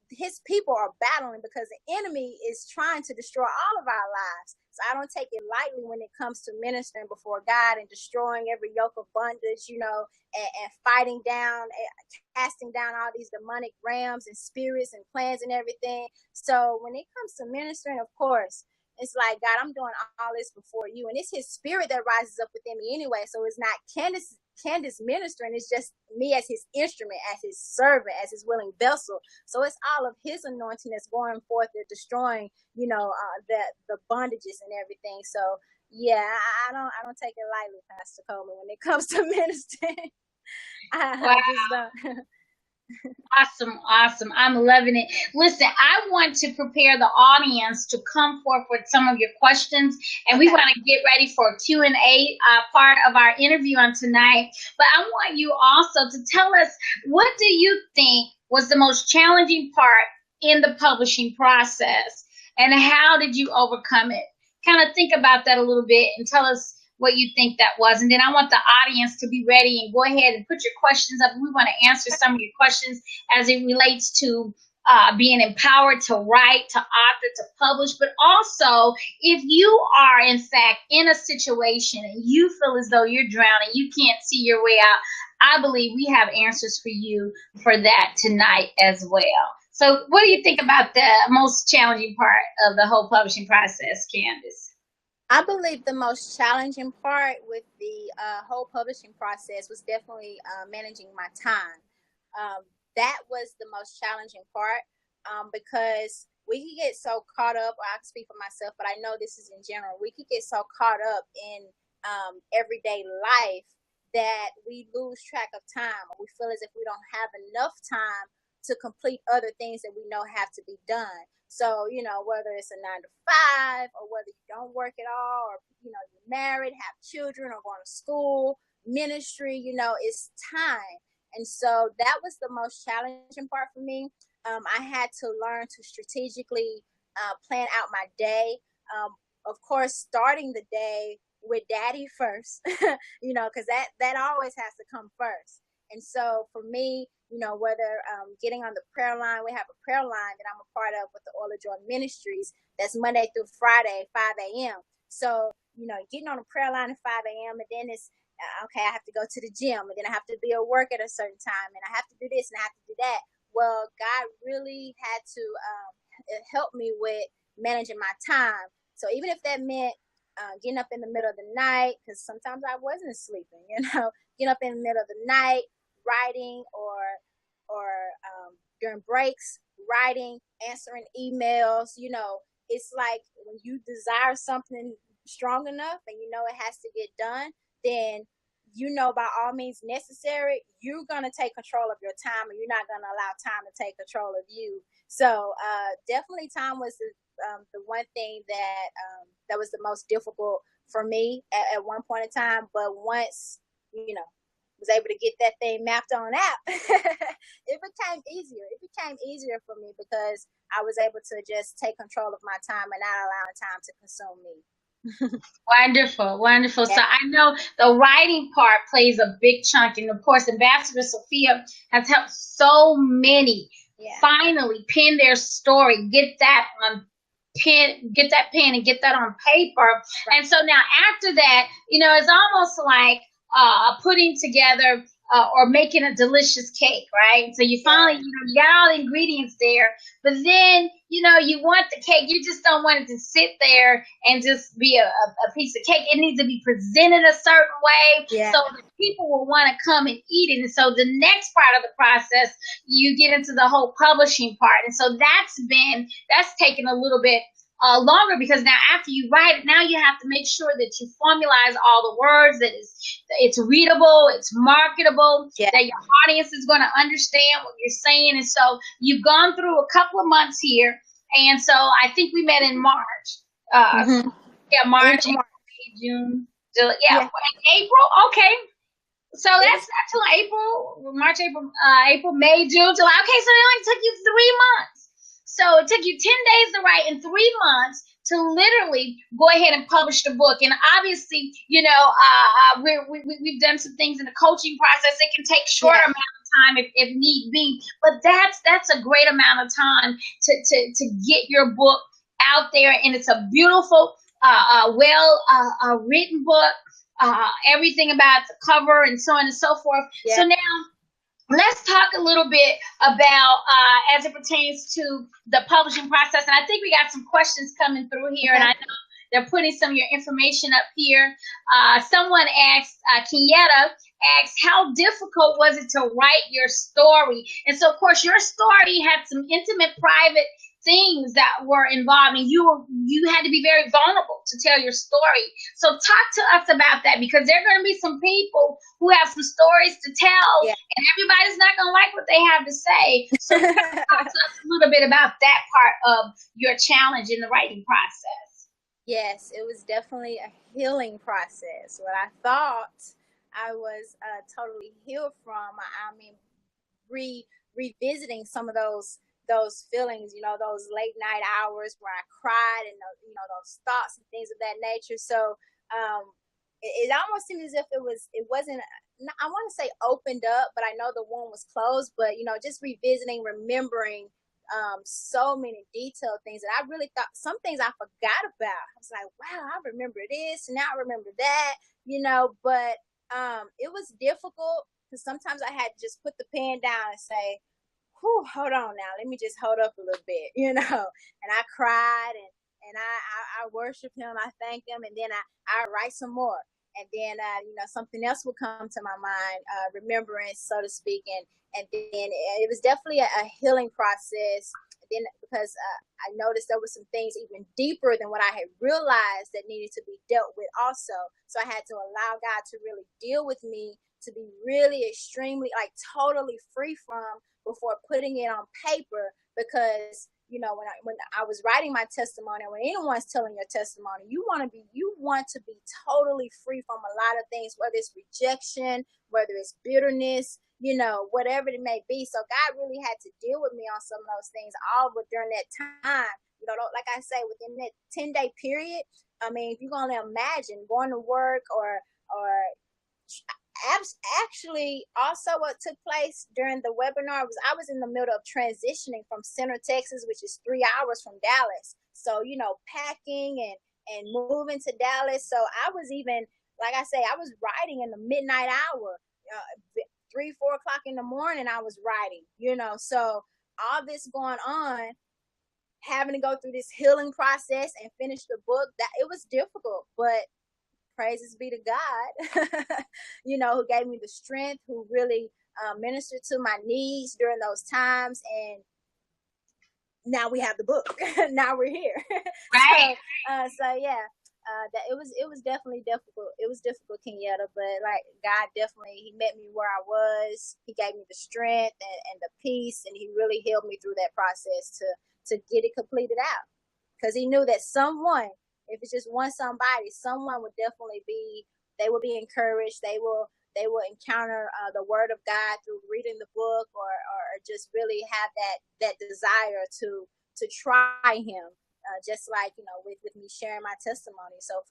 S2: his people are battling, because the enemy is trying to destroy all of our lives. So I don't take it lightly when it comes to ministering before God and destroying every yoke of bondage, you know, and fighting down, casting down all these demonic realms and spirits and plans and everything. So when it comes to ministering, of course, it's like, God, I'm doing all this before you. And it's his spirit that rises up within me anyway. So it's not Candice ministering, it's just me as his instrument, as his servant, as his willing vessel. So it's all of his anointing that's going forth and destroying, you know, the bondages and everything. So yeah, I don't take it lightly, Pastor Coleman, when it comes to ministering. I just don't.
S1: Awesome. I'm loving it. Listen, I want to prepare the audience to come forth with some of your questions, and we want to get ready for a Q&A part of our interview on tonight. But I want you also to tell us, what do you think was the most challenging part in the publishing process, and how did you overcome it? Kind of think about that a little bit and tell us what you think that was. And then I want the audience to be ready and go ahead and put your questions up. We want to answer some of your questions as it relates to being empowered to write, to author, to publish. But also, if you are, in fact, in a situation and you feel as though you're drowning, you can't see your way out, I believe we have answers for you for that tonight as well. So what do you think about the most challenging part of the whole publishing process, Candice?
S2: I believe the most challenging part with the whole publishing process was definitely managing my time. That was the most challenging part, because we could get so caught up, or I can speak for myself, but I know this is in general, we could get so caught up in everyday life that we lose track of time. We feel as if we don't have enough time to complete other things that we know have to be done. So, you know, whether it's a 9 to 5, or whether you don't work at all, or, you know, you're married, have children, or going to school, ministry, you know, it's time. And so that was the most challenging part for me. I had to learn to strategically plan out my day. Of course, starting the day with Daddy first, you know, because that always has to come first. And so for me, you know, whether getting on the prayer line, we have a prayer line that I'm a part of with the Oil of Joy Ministries. That's Monday through Friday, 5 a.m. So, you know, getting on the prayer line at 5 a.m. and then it's, okay, I have to go to the gym, and then I have to be at work at a certain time, and I have to do this and I have to do that. Well, God really had to help me with managing my time. So even if that meant getting up in the middle of the night, because sometimes I wasn't sleeping, you know, getting up in the middle of the night, writing, or during breaks, writing, answering emails. You know, it's like when you desire something strong enough and you know it has to get done, then you know by all means necessary, you're going to take control of your time, and you're not going to allow time to take control of you. So definitely time was the one thing that was the most difficult for me at one point in time. But once, you know, was able to get that thing mapped on out, it became easier. It became easier for me because I was able to just take control of my time and not allowing time to consume me.
S1: Wonderful. Yeah. So I know the writing part plays a big chunk, and of course, Ambassador Sophia has helped so many finally pen their story, get that pen and get that on paper. Right. And so now after that, you know, it's almost like putting together or making a delicious cake, right? So you finally, you got all the ingredients there, but then, you want the cake. You just don't want it to sit there and just be a piece of cake. It needs to be presented a certain way so that people will want to come and eat it. And so the next part of the process, you get into the whole publishing part. And so that's taken a little bit longer, because now after you write it, now you have to make sure that you formalize all the words, that it's readable, it's marketable, that your audience is going to understand what you're saying. And so you've gone through a couple of months here. And so I think we met in March. March, April, May, June. April. Okay. So that's until March, April, May, June, July. Okay, so it only took you 3 months. So it took you 10 days to write and 3 months to literally go ahead and publish the book. And obviously, we've done some things in the coaching process. It can take short amount of time if need be, but that's a great amount of time to get your book out there. And it's a beautiful, written book. Everything about the cover and so on and so forth. So now let's talk a little bit about as it pertains to the publishing process. And I think we got some questions coming through here, and I know they're putting some of your information up here. Someone asked, Kieta asked, how difficult was it to write your story? And so, of course, your story had some intimate, private things that were involved, and you had to be very vulnerable to tell your story. So talk to us about that, because there are going to be some people who have some stories to tell, and everybody's not going to like what they have to say. So talk to us a little bit about that part of your challenge in the writing process.
S2: Yes, it was definitely a healing process. What I thought I was totally healed from, revisiting some of those feelings, those late night hours where I cried, and those thoughts and things of that nature. So it almost seemed as if it wasn't, I want to say opened up, but I know the wound was closed. But just revisiting, remembering so many detailed things that I really thought, some things I forgot about. I was like, wow, I remember this, and now I remember that, but it was difficult, because sometimes I had to just put the pen down and say, hold on now, let me just hold up a little bit, and I cried, and I worship him, I thank him, and then I write some more, and then something else will come to my mind, remembrance, so to speak, and then it was definitely a healing process. Then, because I noticed there were some things even deeper than what I had realized that needed to be dealt with also. So I had to allow God to really deal with me, to be really extremely, totally free from, before putting it on paper. Because when I was writing my testimony, when anyone's telling your testimony, you want to be totally free from a lot of things, whether it's rejection, whether it's bitterness, whatever it may be. So God really had to deal with me on some of those things all but during that time. Like I say, within that 10-day period, if you're going to imagine going to work or actually, also what took place during the webinar was I was in the middle of transitioning from Center, Texas, which is 3 hours from Dallas. So, packing and moving to Dallas. So I was even, like I say, I was writing in the midnight hour, 3, 4 o'clock in the morning, I was writing, so all this going on, having to go through this healing process and finish the book, that it was difficult, but praises be to God, who gave me the strength, who really ministered to my needs during those times. And now we have the book. Now we're here.
S1: Right.
S2: That it was definitely difficult. It was difficult, Kenyatta, but God definitely, he met me where I was. He gave me the strength and the peace, and he really helped me through that process to get it completed out. Because he knew that someone, if it's just somebody, someone would definitely they will be encouraged. They will encounter the word of God through reading the book, or just really have that desire to try him, just like with me sharing my testimony. So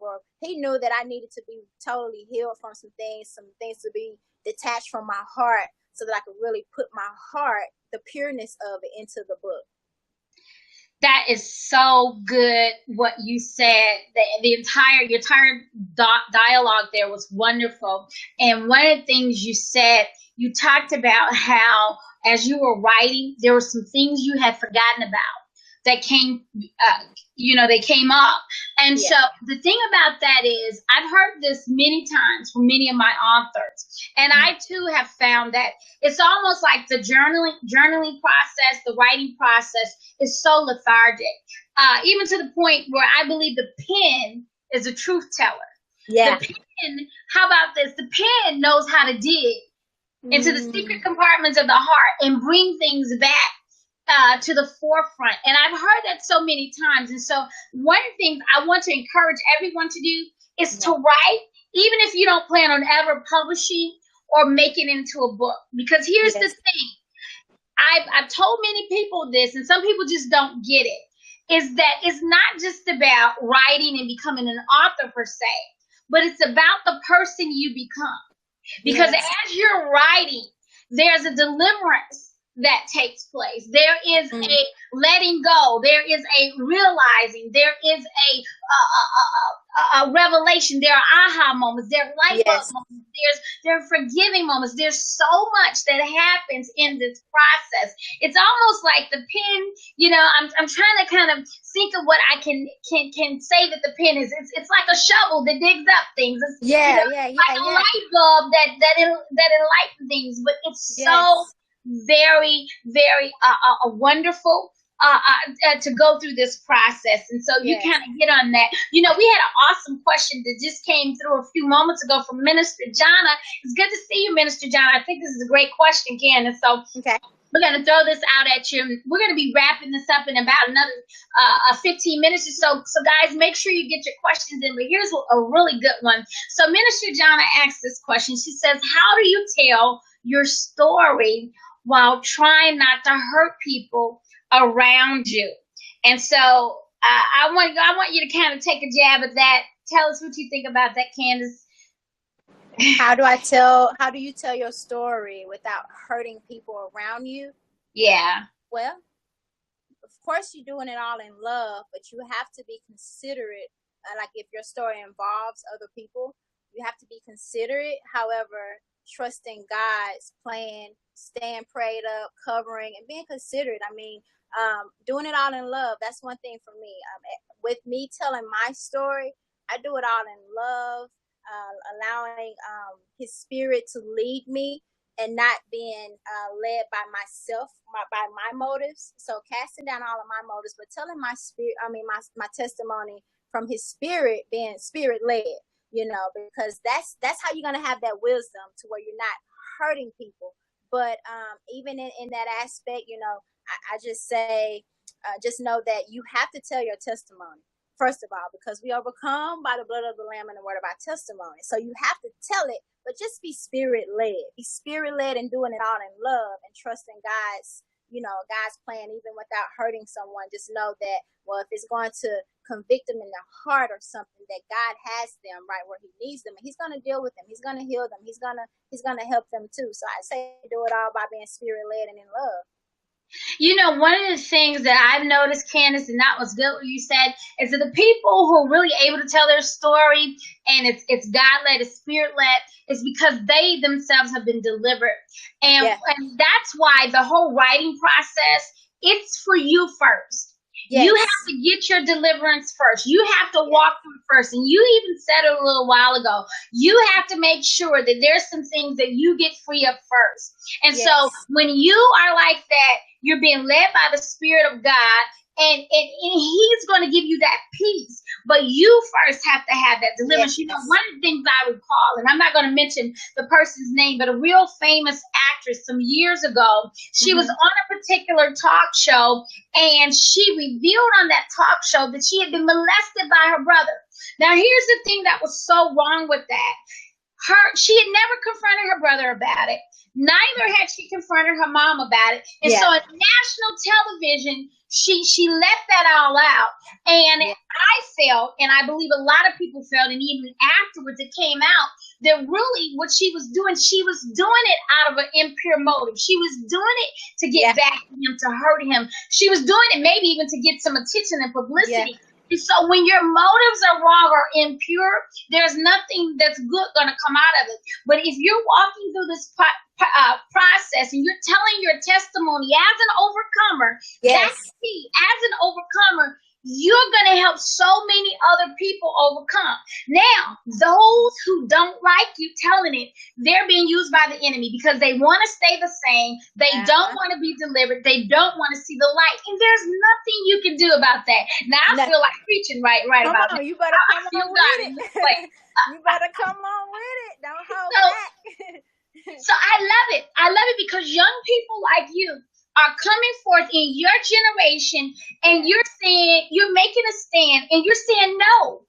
S2: he knew that I needed to be totally healed from some things to be detached from my heart, so that I could really put my heart, the pureness of it, into the book.
S1: That is so good what you said. The entire your entire dialogue there was wonderful. And one of the things you said, you talked about how as you were writing, there were some things you had forgotten about that came, they came up. And
S2: Yeah.
S1: so the thing about that is, I've heard this many times from many of my authors, and I too have found that it's almost like the journaling process, the writing process is so lethargic, even to the point where I believe the pen is a truth teller.
S2: Yeah.
S1: The pen, how about this? The pen knows how to dig into the secret compartments of the heart and bring things back to the forefront. And I've heard that so many times. And so one of the things I want to encourage everyone to do is to write, even if you don't plan on ever publishing or making it into a book. Because here's the thing. I've told many people this, and some people just don't get it, is that it's not just about writing and becoming an author per se, but it's about the person you become. Because as you're writing, there's a deliverance that takes place. There is a letting go. There is a realizing. There is a revelation. There are aha moments. There are light bulb moments. There are forgiving moments. There's so much that happens in this process. It's almost like the pen. I'm trying to kind of think of what I can say that the pen is. It's like a shovel that digs up things. It's, like a light bulb that enlightens things. But it's so very, very wonderful to go through this process. And so you kind of hit on that. We had an awesome question that just came through a few moments ago from Minister Jana. It's good to see you, Minister Jana. I think this is a great question, Candice. So we're going to throw this out at you. We're going to be wrapping this up in about another 15 minutes or so. So, guys, make sure you get your questions in. But here's a really good one. So Minister Jana asked this question. She says, how do you tell your story while trying not to hurt people around you? And so I want you to kind of take a jab at that. Tell us what you think about that, Candice.
S2: How do you tell your story without hurting people around you?
S1: Yeah.
S2: Well, of course you're doing it all in love, but you have to be considerate. Like if your story involves other people, you have to be considerate. However, trusting God's plan, staying prayed up, covering, and being considerate. I mean, doing it all in love. That's one thing for me. With me telling my story, I do it all in love, allowing His Spirit to lead me and not being led by myself, by my motives. So casting down all of my motives, but telling my spirit, my testimony from His Spirit, being Spirit led. Because that's how you're gonna have that wisdom to where you're not hurting people. But even in that aspect, I just say, just know that you have to tell your testimony, first of all, because we overcome by the blood of the Lamb and the word of our testimony. So you have to tell it, but just be Spirit-led. Be Spirit-led and doing it all in love and trusting God's plan, even without hurting someone. Just know that, well, if it's going to convict them in their heart or something, that God has them right where He needs them, and He's going to deal with them. He's going to heal them. He's going to help them too. So I say do it all by being Spirit-led and in love.
S1: One of the things that I've noticed, Candice, and that was good what you said, is that the people who are really able to tell their story, and it's God-led, it's Spirit-led, is because they themselves have been delivered. And that's why the whole writing process, it's for you first. Yes. You have to get your deliverance first. You have to walk through first. And you even said it a little while ago. You have to make sure that there's some things that you get free of first. And so when you are like that, you're being led by the Spirit of God, and He's going to give you that peace. But you first have to have that deliverance. One of the things I recall, and I'm not going to mention the person's name, but a real famous actress some years ago, she was on a particular talk show, and she revealed on that talk show that she had been molested by her brother. Now, here's the thing that was so wrong with that. She had never confronted her brother about it. Neither had she confronted her mom about it. And so on national television, she let that all out. And I felt, and I believe a lot of people felt, and even afterwards it came out, that really what she was doing it out of an impure motive. She was doing it to get back at him, to hurt him. She was doing it maybe even to get some attention and publicity. And so when your motives are wrong or impure, there's nothing that's good going to come out of it. But if you're walking through this process and you're telling your testimony as an overcomer, that's key. As an overcomer, you're going to help so many other people overcome. Now, those who don't like you telling it, they're being used by the enemy because they want to stay the same. They don't want to be delivered. They don't want to see the light. And there's nothing you can do about that. Now, I feel like preaching right about that.
S2: You better come on with it. You better come on with it. Don't hold back.
S1: So I love it. I love it because young people like you are coming forth in your generation, and you're making a stand, and you're saying no,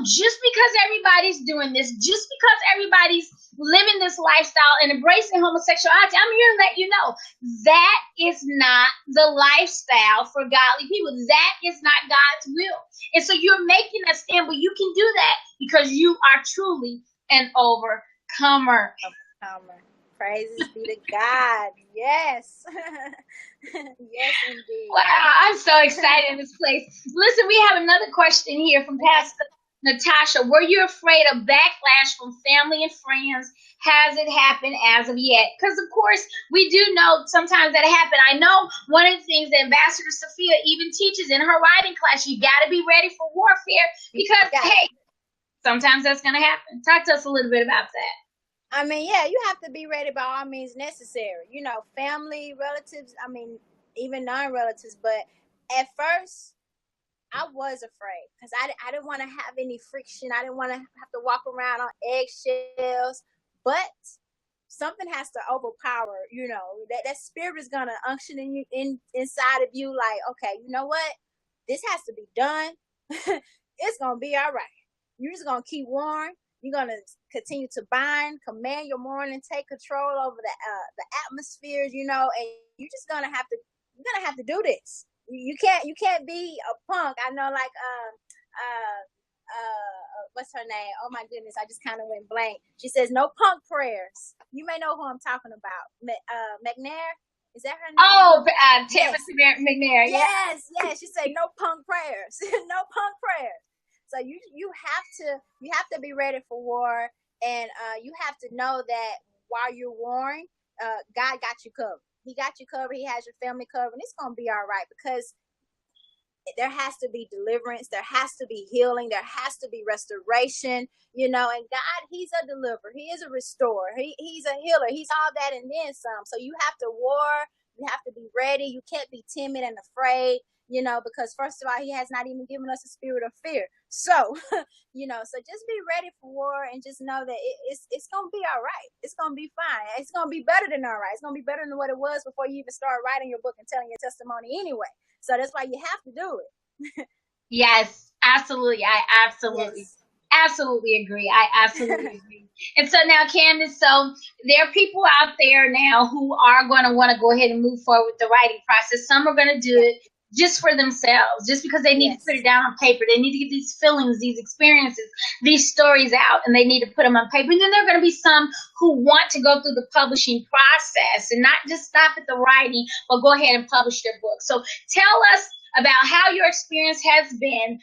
S1: just because everybody's doing this, just because everybody's living this lifestyle and embracing homosexuality, I'm here to let you know that is not the lifestyle for godly people. That is not God's will. And so you're making a stand, but you can do that because you are truly an overcomer.
S2: Praises be to God. Yes. Yes, indeed.
S1: Wow, I'm so excited in this place. Listen, we have another question here from Pastor Natasha. Were you afraid of backlash from family and friends? Has it happened as of yet? Because, of course, we do know sometimes that happen. I know one of the things that Ambassador Sophia even teaches in her writing class, you got to be ready for warfare because, hey, sometimes that's going to happen. Talk to us a little bit about that.
S2: I mean, yeah, you have to be ready by all means necessary. You know, family, relatives, I mean, even non-relatives. But at first, I was afraid because I didn't want to have any friction. I didn't want to have to walk around on eggshells. But something has to overpower, you know, that spirit is going to unction in you, inside of you like, okay, you know what? This has to be done. It's going to be all right. You're just going to keep warring. You're going to continue to bind, command your morning, take control over the atmospheres, you know, and you're just going to have to do this. You can't be a punk. I know, like, what's her name? Oh my goodness, I just kind of went blank. She says, no punk prayers. You may know who I'm talking about. McNair? Is that her name?
S1: Oh, Timothy McNair.
S2: Yes. She said, no punk prayers. No punk prayers. So you have to be ready for war, and you have to know that while you're warring, God got you covered. He got you covered. He has your family covered. And it's gonna be all right because there has to be deliverance. There has to be healing. There has to be restoration. You know, and God, He's a deliverer. He is a restorer. He's a healer. He's all that and then some. So you have to war. You have to be ready. You can't be timid and afraid. You know, because first of all, He has not even given us a spirit of fear. So, you know, so just be ready for war and just know that it's going to be all right. It's going to be fine. It's going to be better than all right. It's going to be better than what it was before you even start writing your book and telling your testimony anyway. So that's why you have to do it.
S1: Yes, absolutely. I absolutely agree. I absolutely agree. And so now, Candice, so there are people out there now who are going to want to go ahead and move forward with the writing process. Some are going to do it just for themselves, just because they need to put it down on paper. They need to get these feelings, these experiences, these stories out, and they need to put them on paper. And then there are going to be some who want to go through the publishing process and not just stop at the writing, but go ahead and publish their book. So tell us about how your experience has been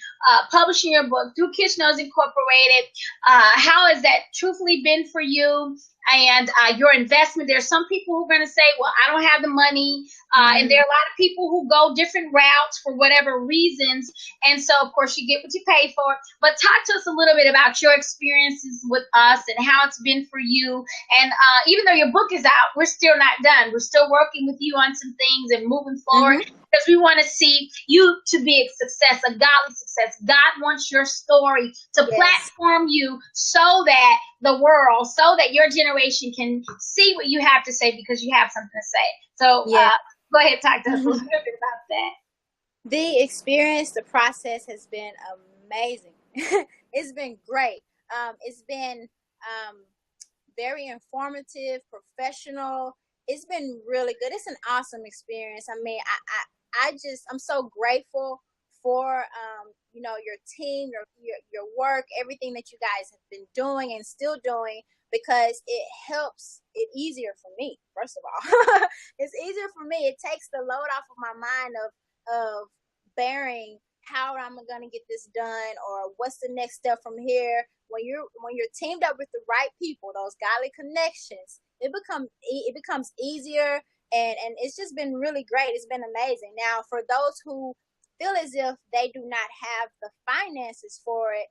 S1: publishing your book through Kitchener's Incorporated. How has that truthfully been for you? And your investment. There are some people who are going to say, well, I don't have the money. And there are a lot of people who go different routes for whatever reasons. And so, of course, you get what you pay for. But talk to us a little bit about your experiences with us and how it's been for you. And even though your book is out, we're still not done. We're still working with you on some things and moving forward because we want to see you to be a success, a godly success. God wants your story to platform you so that the world, so that your generation can see what you have to say because you have something to say. So go ahead, talk to us a little bit about that.
S2: The experience, the process has been amazing. It's been great. It's been very informative, professional. It's been really good. It's an awesome experience. I mean, I'm so grateful for your team, your work, everything that you guys have been doing and still doing, because it helps it easier for me. First of all, it's easier for me. It takes the load off of my mind of bearing how am I going to get this done, or what's the next step from here. When you're teamed up with the right people, those godly connections, it becomes easier, and it's just been really great. It's been amazing. Now, for those who feel as if they do not have the finances for it,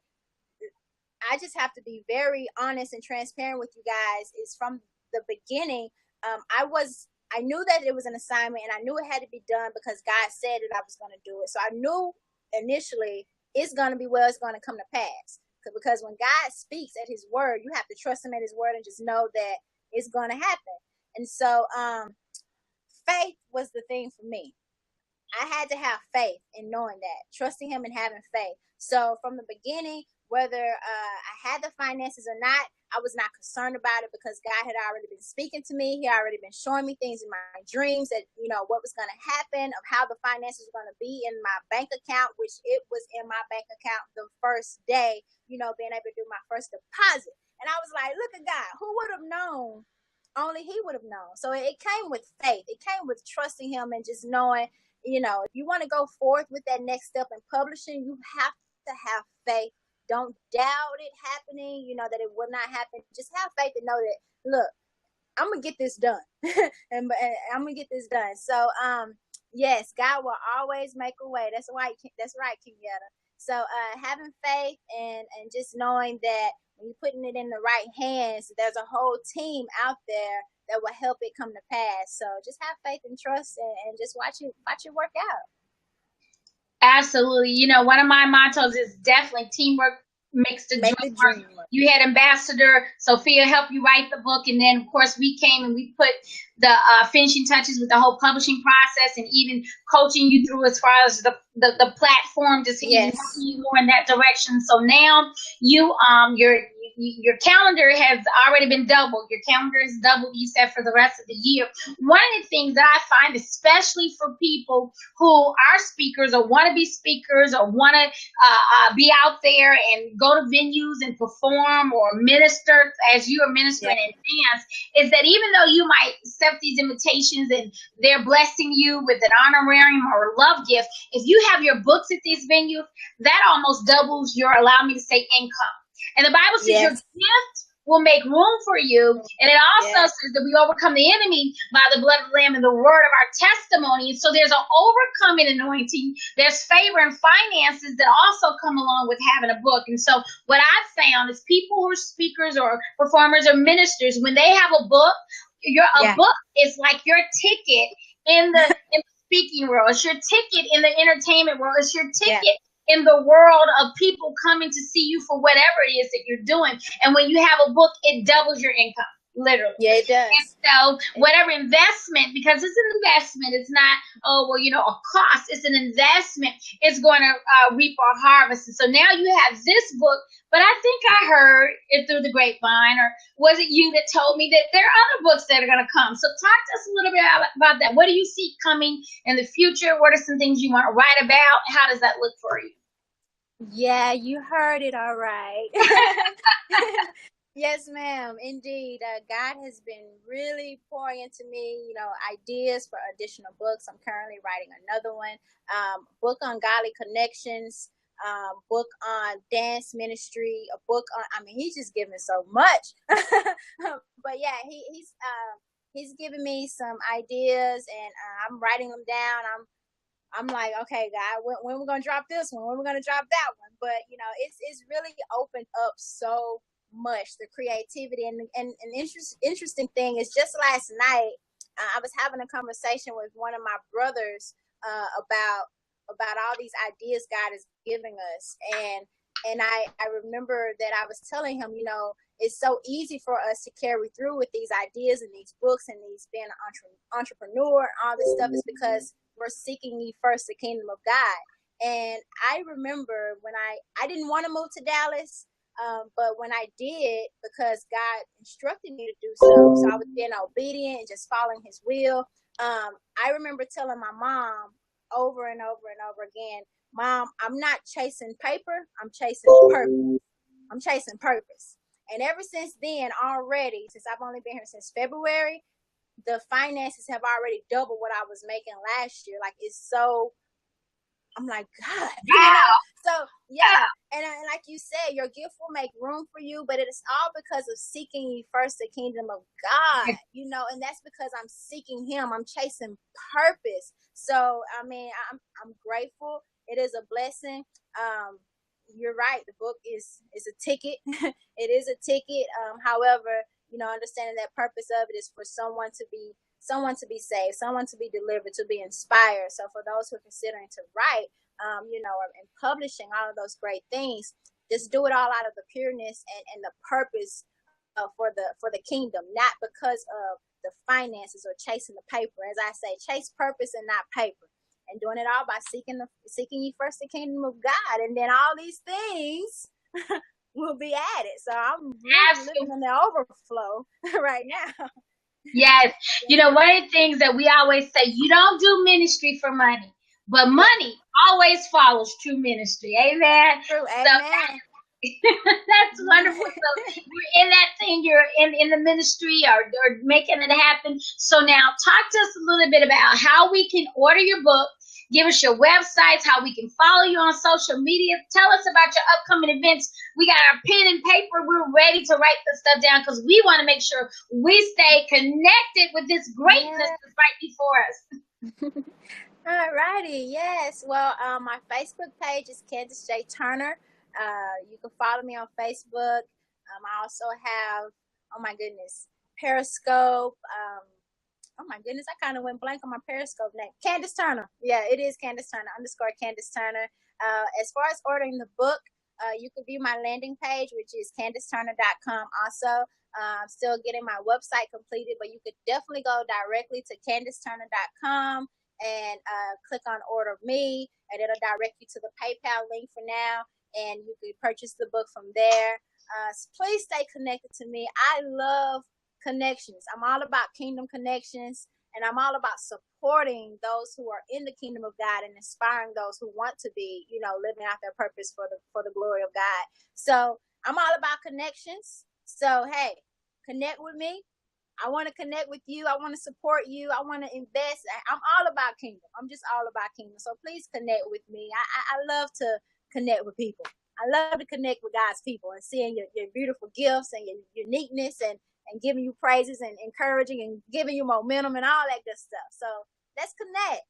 S2: I just have to be very honest and transparent with you guys. Is from the beginning, I knew that it was an assignment, and I knew it had to be done because God said that I was going to do it. So I knew initially it's going to be well, it's going to come to pass. Because when God speaks at his word, you have to trust him at his word and just know that it's going to happen. And so faith was the thing for me. I had to have faith in knowing that, trusting him and having faith. So from the beginning, whether I had the finances or not, I was not concerned about it, because God had already been speaking to me. He had already been showing me things in my dreams that, what was going to happen, of how the finances were going to be in my bank account, which it was in my bank account the first day, being able to do my first deposit. And I was like, look at God, who would have known? Only he would have known. So it came with faith. It came with trusting him and just knowing, if you want to go forth with that next step in publishing, you have to have faith. Don't doubt it happening, that it will not happen. Just have faith and know that, look, I'm going to get this done. and I'm going to get this done. So, yes, God will always make a way. That's right, Kisia. So having faith and just knowing that when you're putting it in the right hands, there's a whole team out there that will help it come to pass. So just have faith and trust, and just watch it work out.
S1: Absolutely. One of my mottos is definitely teamwork makes the dream work. You had Ambassador Sophia help you write the book, and then of course we came and we put the finishing touches with the whole publishing process, and even coaching you through as far as the platform, just even working you more in that direction. So now your calendar has already been doubled. Your calendar is doubled, you said, for the rest of the year. One of the things that I find, especially for people who are speakers or want to be speakers or want to be out there and go to venues and perform or minister as you are ministering in dance, is that even though you might accept these invitations and they're blessing you with an honorarium or a love gift, if you have your books at these venues, that almost doubles your, allow me to say, income. And the Bible says your gift will make room for you. And it also says that we overcome the enemy by the blood of the Lamb and the word of our testimony. And so there's an overcoming anointing. There's favor and finances that also come along with having a book. And so what I've found is people who are speakers or performers or ministers, when they have a book, book is like your ticket in the speaking world. It's your ticket in the entertainment world. It's your ticket in the world of people coming to see you for whatever it is that you're doing. And when you have a book, it doubles your income, literally.
S2: Yeah, it does.
S1: And so whatever investment, because it's an investment, it's not, a cost, it's an investment, it's going to reap a harvest. And so now you have this book, but I think I heard it through the grapevine, or was it you that told me that there are other books that are going to come? So talk to us a little bit about that. What do you see coming in the future? What are some things you want to write about? How does that look for you?
S2: Yeah, you heard it all right. Yes, ma'am. Indeed. God has been really pouring into me, ideas for additional books. I'm currently writing another one, book on godly connections, book on dance ministry, a book on, he's just giving so much. But yeah, he's giving me some ideas, and I'm writing them down. I'm like, okay, God, when we're gonna drop this one? When we're gonna drop that one? But it's really opened up so much, the creativity, and an interesting thing is, just last night I was having a conversation with one of my brothers about all these ideas God is giving us, and I remember that I was telling him, it's so easy for us to carry through with these ideas and these books and these being an entrepreneur and all this stuff is because we're seeking ye first the kingdom of God. And I remember when I didn't want to move to Dallas, but when I did, because God instructed me to do so I was being obedient and just following his will. I remember telling my mom over and over and over again, Mom, I'm not chasing paper. I'm chasing purpose. I'm chasing purpose. And ever since then, already, since I've only been here since February, the finances have already doubled what I was making last year. Like, it's so, I'm like, God,
S1: Wow.
S2: So, yeah. And like you said, your gift will make room for you, but it is all because of seeking ye first the kingdom of God, and that's because I'm seeking him. I'm chasing purpose. So, I mean, I'm grateful. It is a blessing. You're right. The book is a ticket. It is a ticket. However, understanding that purpose of it is for someone to be saved, someone to be delivered, to be inspired. So for those who are considering to write, and publishing all of those great things, just do it all out of the pureness and the purpose for the kingdom, not because of the finances or chasing the paper. As I say, chase purpose and not paper. And doing it all by seeking ye first the kingdom of God, and then all these things will be added. So I'm really living in the overflow right now.
S1: Yes. One of the things that we always say, you don't do ministry for money, but money always follows true ministry. Amen.
S2: True.
S1: So
S2: Amen.
S1: that's wonderful. So you're in that thing, you're in the ministry or making it happen. So now talk to us a little bit about how we can order your book. Give us your websites, how we can follow you on social media. Tell us about your upcoming events. We got our pen and paper. We're ready to write the stuff down because we want to make sure we stay connected with this greatness that's right before us.
S2: All righty. Yes. Well, my Facebook page is Candice J. Turner. You can follow me on Facebook. I also have, oh my goodness, Periscope. Oh my goodness, I kind of went blank on my Periscope name. Candice Turner. Yeah, it is Candice Turner, _Candice Turner. As far as ordering the book, you can view my landing page, which is CandiceTurner.com. Also, I'm still getting my website completed, but you could definitely go directly to CandiceTurner.com and click on Order Me, and it'll direct you to the PayPal link for now, and you can purchase the book from there. So please stay connected to me. I love connections. I'm all about kingdom connections, and I'm all about supporting those who are in the kingdom of God and inspiring those who want to be, living out their purpose for the glory of God. So I'm all about connections. So hey, connect with me. I want to connect with you. I want to support you. I want to invest. I'm all about kingdom. I'm just all about kingdom. So please connect with me. I love to connect with people. I love to connect with God's people and seeing your beautiful gifts and your uniqueness and giving you praises and encouraging and giving you momentum and all that good stuff. So let's connect.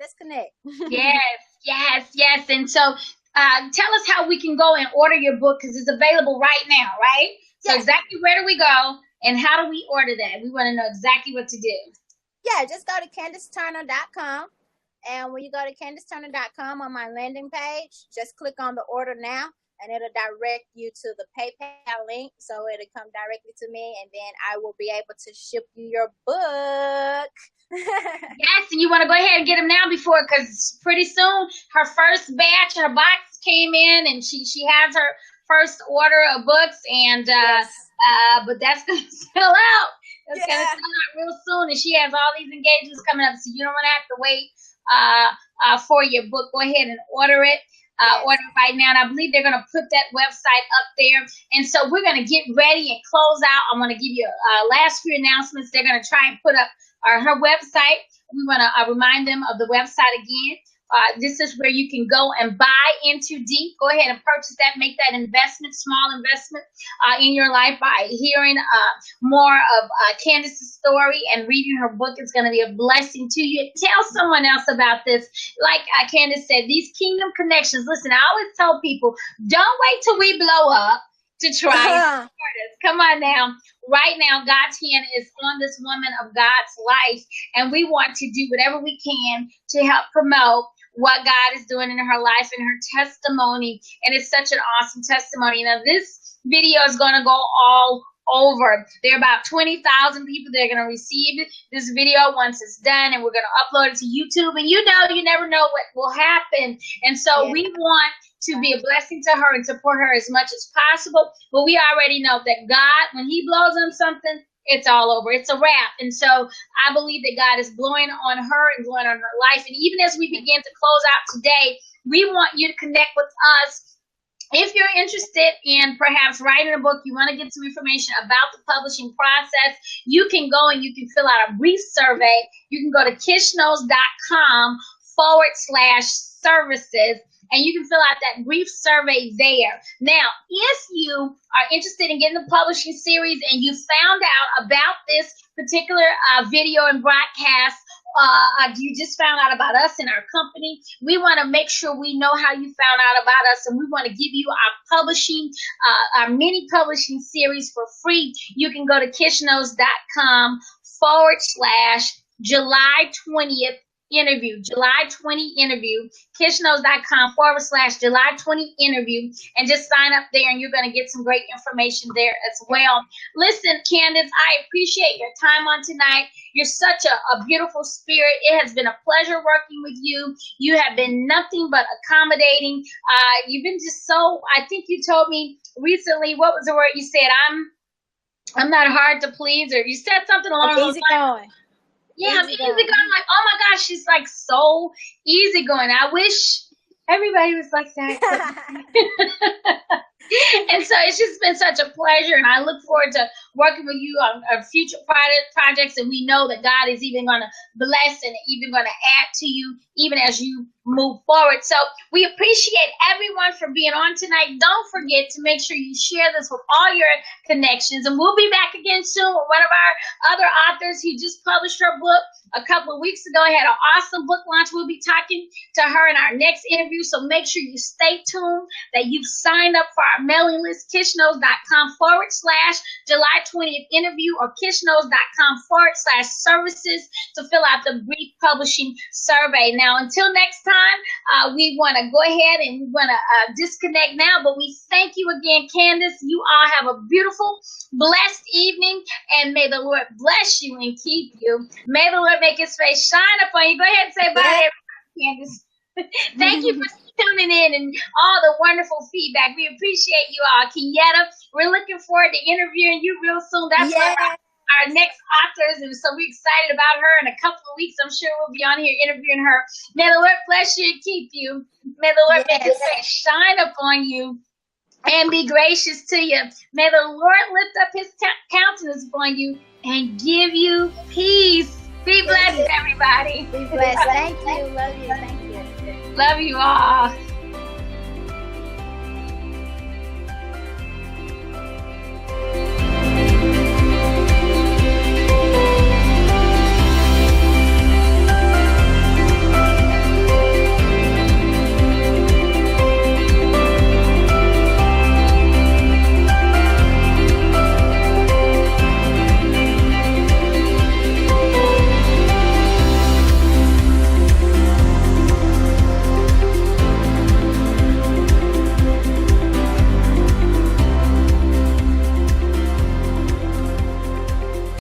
S2: Let's connect.
S1: Yes. And so tell us how we can go and order your book, because it's available right now, right? So exactly where do we go and how do we order that? We want to know exactly what to do.
S2: Yeah, just go to CandiceTurner.com. And when you go to CandiceTurner.com on my landing page, just click on the order now, and it'll direct you to the PayPal link. So it'll come directly to me, and then I will be able to ship you your book.
S1: Yes, and you want to go ahead and get them now because pretty soon her first batch, her box came in, and she has her first order of books, and but that's going to sell out. That's going to sell out real soon, and she has all these engagements coming up, so you don't want to have to wait for your book. Go ahead and order it. Order right now, and I believe they're going to put that website up there. And so we're going to get ready and close out. I'm going to give you last few announcements. They're going to try and put up her website. We want to remind them of the website again. This is where you can go and buy into deep. Go ahead and purchase that. Make that investment, small investment in your life by hearing more of Candice's story and reading her book. It's going to be a blessing to you. Tell someone else about this. Like Candice said, these kingdom connections. Listen, I always tell people, don't wait till we blow up to try and support us. Come on now. Right now, God's hand is on this woman of God's life, and we want to do whatever we can to help promote what God is doing in her life and her testimony. And it's such an awesome testimony. Now, this video is going to go all over. There are about 20,000 people that are going to receive this video once it's done, and we're going to upload it to YouTube. And you never know what will happen. And so we want to be a blessing to her and support her as much as possible. But we already know that God, when he blows on something, it's all over. It's a wrap. And so I believe that God is blowing on her and blowing on her life. And even as we begin to close out today, We want you to connect with us. If you're interested in perhaps writing a book, you want to get some information about the publishing process, you can go and you can fill out a brief survey. You can go to kishknows.com/services, and you can fill out that brief survey there. Now, if you are interested in getting the publishing series and you found out about this particular video and broadcast, you just found out about us and our company, we want to make sure we know how you found out about us, and we want to give you our mini publishing series for free. You can go to kishknows.com/July 20th interview, July 20 interview, kishknows.com/July 20 interview, and just sign up there, and you're going to get some great information there as well. Listen, Candice, I appreciate your time on tonight. You're such a beautiful spirit. It has been a pleasure working with you. You have been nothing but accommodating. You've been just so, I think you told me recently, what was the word you said? I'm not hard to please, or you said something along those lines. Yeah, I'm easygoing. Like, oh my gosh, she's like so easygoing. I wish everybody was like that. And so it's just been such a pleasure, and I look forward to working with you on future projects, and we know that God is even going to bless and even going to add to you even as you move forward. So we appreciate everyone for being on tonight. Don't forget to make sure you share this with all your connections, and we'll be back again soon with one of our other authors who just published her book a couple of weeks ago. Had an awesome book launch. We'll be talking to her in our next interview, so make sure you stay tuned, that you've signed up for our mailing list, kishknows.com/July 20th interview, or kishknows.com/services to fill out the brief publishing survey. Now, until next time, we want to go ahead and we want to disconnect now, but we thank you again, Candice. You all have a beautiful, blessed evening, and may the Lord bless you and keep you. May the Lord make his face shine upon you. Go ahead and say bye, Candice. Thank you for tuning in and all the wonderful feedback. We appreciate you all. Kieta, we're looking forward to interviewing you real soon. That's our next authors, and so we're excited about her. In a couple of weeks, I'm sure we'll be on here interviewing her. May the Lord bless you and keep you. May the Lord make his face shine upon you and be gracious to you. May the Lord lift up his countenance upon you and give you peace. Be blessed, everybody.
S2: Be blessed. Thank you. Love you. Thank you.
S1: Love you all.